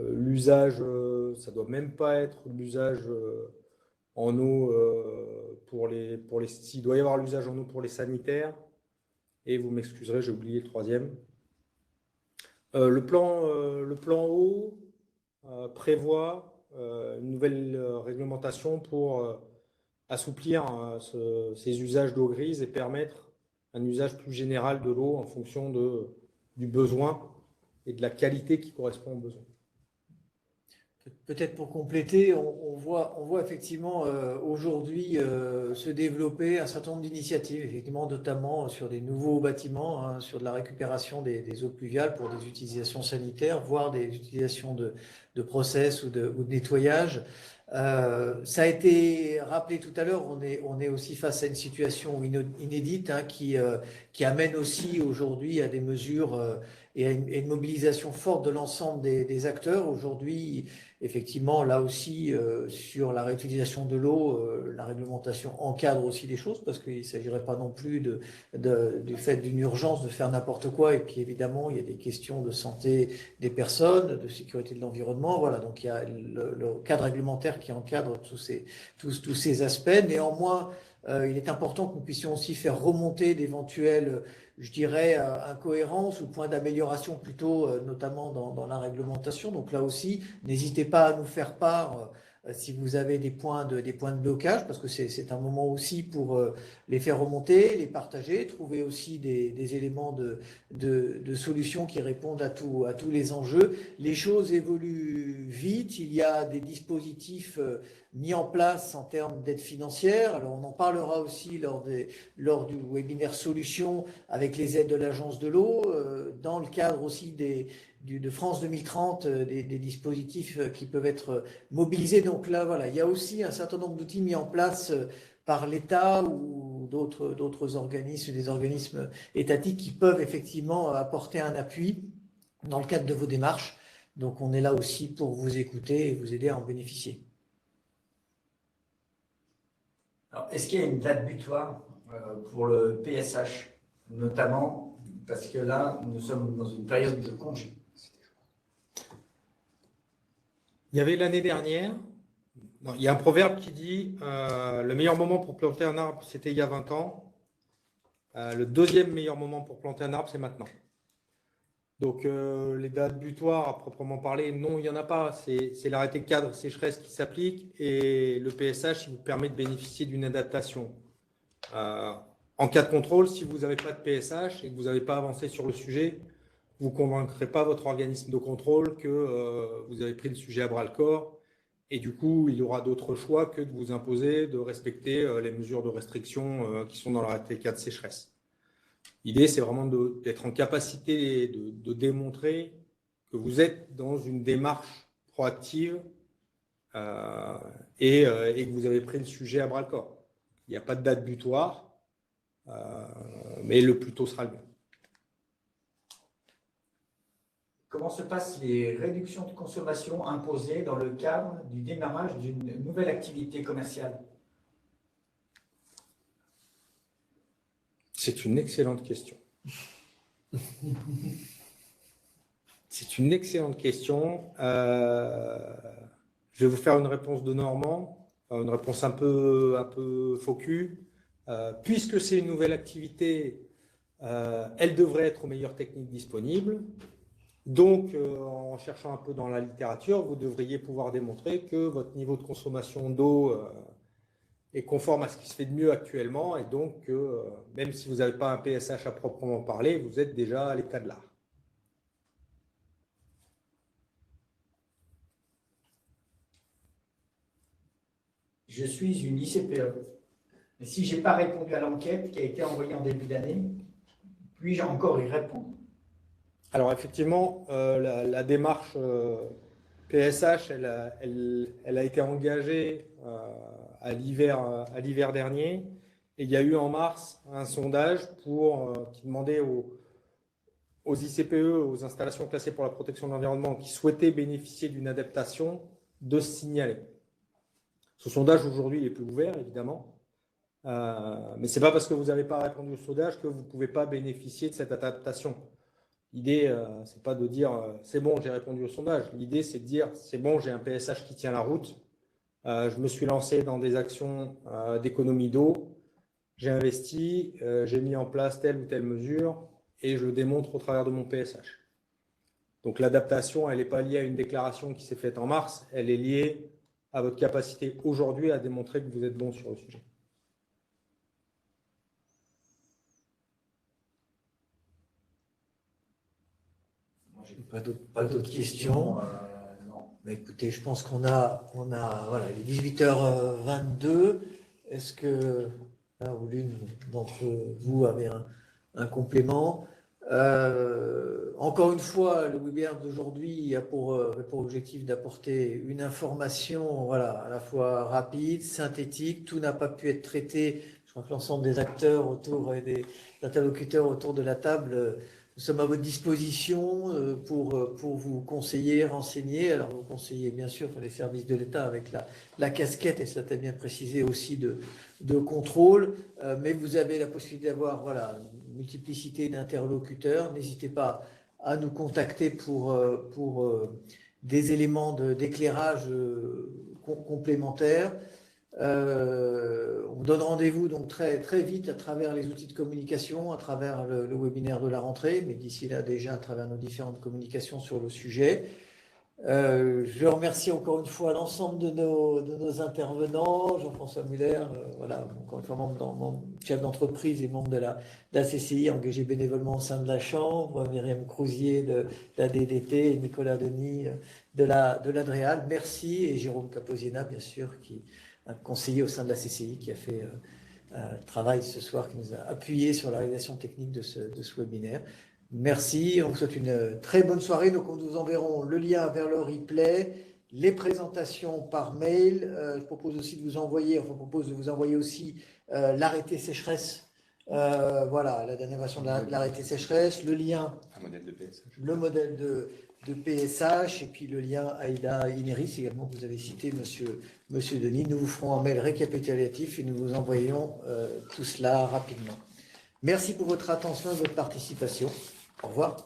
Speaker 4: l'usage, ça ne doit même pas être l'usage en eau s'il doit y avoir l'usage en eau pour les sanitaires. Et vous m'excuserez, j'ai oublié le 3e. Le plan eau prévoit une nouvelle réglementation pour assouplir ces usages d'eau grise et permettre un usage plus général de l'eau en fonction du besoin et de la qualité qui correspond aux besoins.
Speaker 1: Peut-être pour compléter, on voit effectivement aujourd'hui se développer un certain nombre d'initiatives, effectivement, notamment sur des nouveaux bâtiments, hein, sur de la récupération des eaux pluviales pour des utilisations sanitaires, voire des utilisations de process ou de nettoyage. Ça a été rappelé tout à l'heure, on est aussi face à une situation inédite, hein, qui amène aussi aujourd'hui à des mesures et à une mobilisation forte de l'ensemble des acteurs. Aujourd'hui, effectivement, là aussi, sur la réutilisation de l'eau, la réglementation encadre aussi des choses, parce qu'il ne s'agirait pas non plus du fait d'une urgence de faire n'importe quoi. Et puis évidemment, il y a des questions de santé des personnes, de sécurité de l'environnement. Voilà, donc il y a le cadre réglementaire qui encadre tous ces aspects. Néanmoins, il est important que nous puissions aussi faire remonter d'éventuelles, je dirais, incohérences ou points d'amélioration plutôt, notamment dans la réglementation. Donc là aussi, n'hésitez pas à nous faire part si vous avez des points de blocage, parce que c'est un moment aussi pour les faire remonter, les partager, trouver aussi des éléments de solutions qui répondent à tous les enjeux. Les choses évoluent vite, il y a des dispositifs mis en place en termes d'aide financière. Alors on en parlera aussi lors du webinaire solutions avec les aides de l'Agence de l'eau, dans le cadre aussi de France 2030, des dispositifs qui peuvent être mobilisés. Donc là, voilà, il y a aussi un certain nombre d'outils mis en place par l'État ou d'autres organismes, des organismes étatiques qui peuvent effectivement apporter un appui dans le cadre de vos démarches. Donc on est là aussi pour vous écouter et vous aider à en bénéficier.
Speaker 5: Alors, est-ce qu'il y a une date butoir pour le PSH, notamment parce que là, nous sommes dans une période de congé?
Speaker 4: Il y avait l'année dernière, il y a un proverbe qui dit le meilleur moment pour planter un arbre, c'était il y a 20 ans. Le deuxième meilleur moment pour planter un arbre, c'est maintenant. Donc, les dates butoirs, à proprement parler, non, il n'y en a pas. C'est l'arrêté cadre sécheresse qui s'applique et le PSH, il vous permet de bénéficier d'une adaptation. En cas de contrôle, si vous n'avez pas de PSH et que vous n'avez pas avancé sur le sujet, vous ne convaincrez pas votre organisme de contrôle que vous avez pris le sujet à bras-le-corps Et du coup, il y aura d'autres choix que de vous imposer de respecter les mesures de restriction qui sont dans l'arrêté 4 sécheresse. L'idée, c'est vraiment d'être en capacité de démontrer que vous êtes dans une démarche proactive et que vous avez pris le sujet à bras-le-corps. Il n'y a pas de date butoir, mais le plus tôt sera le mieux.
Speaker 5: Comment se passent les réductions de consommation imposées dans le cadre du démarrage d'une nouvelle activité commerciale?
Speaker 4: C'est une excellente question. C'est une excellente question. Je vais vous faire une réponse de Normand, une réponse un peu focus. Puisque c'est une nouvelle activité, elle devrait être aux meilleures techniques disponibles. Donc, en cherchant un peu dans la littérature, vous devriez pouvoir démontrer que votre niveau de consommation d'eau est conforme à ce qui se fait de mieux actuellement, et donc même si vous n'avez pas un PSH à proprement parler, vous êtes déjà à l'état de l'art.
Speaker 5: Je suis une ICPE. Mais si je n'ai pas répondu à l'enquête qui a été envoyée en début d'année, puis-je encore y répondre?
Speaker 4: Alors effectivement, la démarche PSH, elle a été engagée à l'hiver dernier. Et il y a eu en mars un sondage qui demandait aux ICPE, aux installations classées pour la protection de l'environnement, qui souhaitaient bénéficier d'une adaptation, de se signaler. Ce sondage aujourd'hui est plus ouvert, évidemment. Mais ce n'est pas parce que vous n'avez pas répondu au sondage que vous ne pouvez pas bénéficier de cette adaptation. L'idée, ce n'est pas de dire c'est bon, j'ai répondu au sondage. L'idée, c'est de dire c'est bon, j'ai un PSH qui tient la route. Je me suis lancé dans des actions d'économie d'eau. J'ai investi, j'ai mis en place telle ou telle mesure et je le démontre au travers de mon PSH. Donc l'adaptation, elle n'est pas liée à une déclaration qui s'est faite en mars, elle est liée à votre capacité aujourd'hui à démontrer que vous êtes bon sur le sujet.
Speaker 1: Pas d'autres questions.
Speaker 5: Non.
Speaker 1: Mais écoutez, je pense qu'on a voilà, il est 18h22. Est-ce que l'un ou l'une d'entre vous avait un complément? Encore une fois, le webinaire d'aujourd'hui a pour objectif d'apporter une information à la fois rapide, synthétique. Tout n'a pas pu être traité. Je crois que l'ensemble des acteurs autour et des interlocuteurs autour de la table, nous sommes à votre disposition pour vous conseiller, renseigner. Alors, vous conseillez bien sûr pour les services de l'État avec la casquette, et ça t'a bien précisé aussi, de contrôle. Mais vous avez la possibilité d'avoir une multiplicité d'interlocuteurs. N'hésitez pas à nous contacter pour des éléments d'éclairage complémentaires. On donne rendez-vous donc très, très vite à travers les outils de communication, à travers le webinaire de la rentrée, mais d'ici là déjà à travers nos différentes communications sur le sujet. Je remercie encore une fois l'ensemble de nos intervenants, Jean-François Muller, encore une fois membre chef d'entreprise et membre de la CCI, engagé bénévolement au sein de la Chambre, Myriam Crousier de la DDT et Nicolas Denis de l'Adréal. Merci, et Jérôme Caposiena, bien sûr, un conseiller au sein de la CCI qui a fait un travail ce soir, qui nous a appuyé sur la réalisation technique de ce webinaire. Merci, on vous souhaite une très bonne soirée. Donc, nous vous enverrons le lien vers le replay, les présentations par mail. Je propose aussi de vous envoyer, aussi l'arrêté sécheresse. La dernière version de l'arrêté sécheresse, le lien,
Speaker 2: Un modèle de PSH.
Speaker 1: le modèle de PSH, et puis le lien AIDA Ineris également, que vous avez cité, monsieur Denis. Nous vous ferons un mail récapitulatif et nous vous envoyons tout cela rapidement. Merci pour votre attention et votre participation. Au revoir.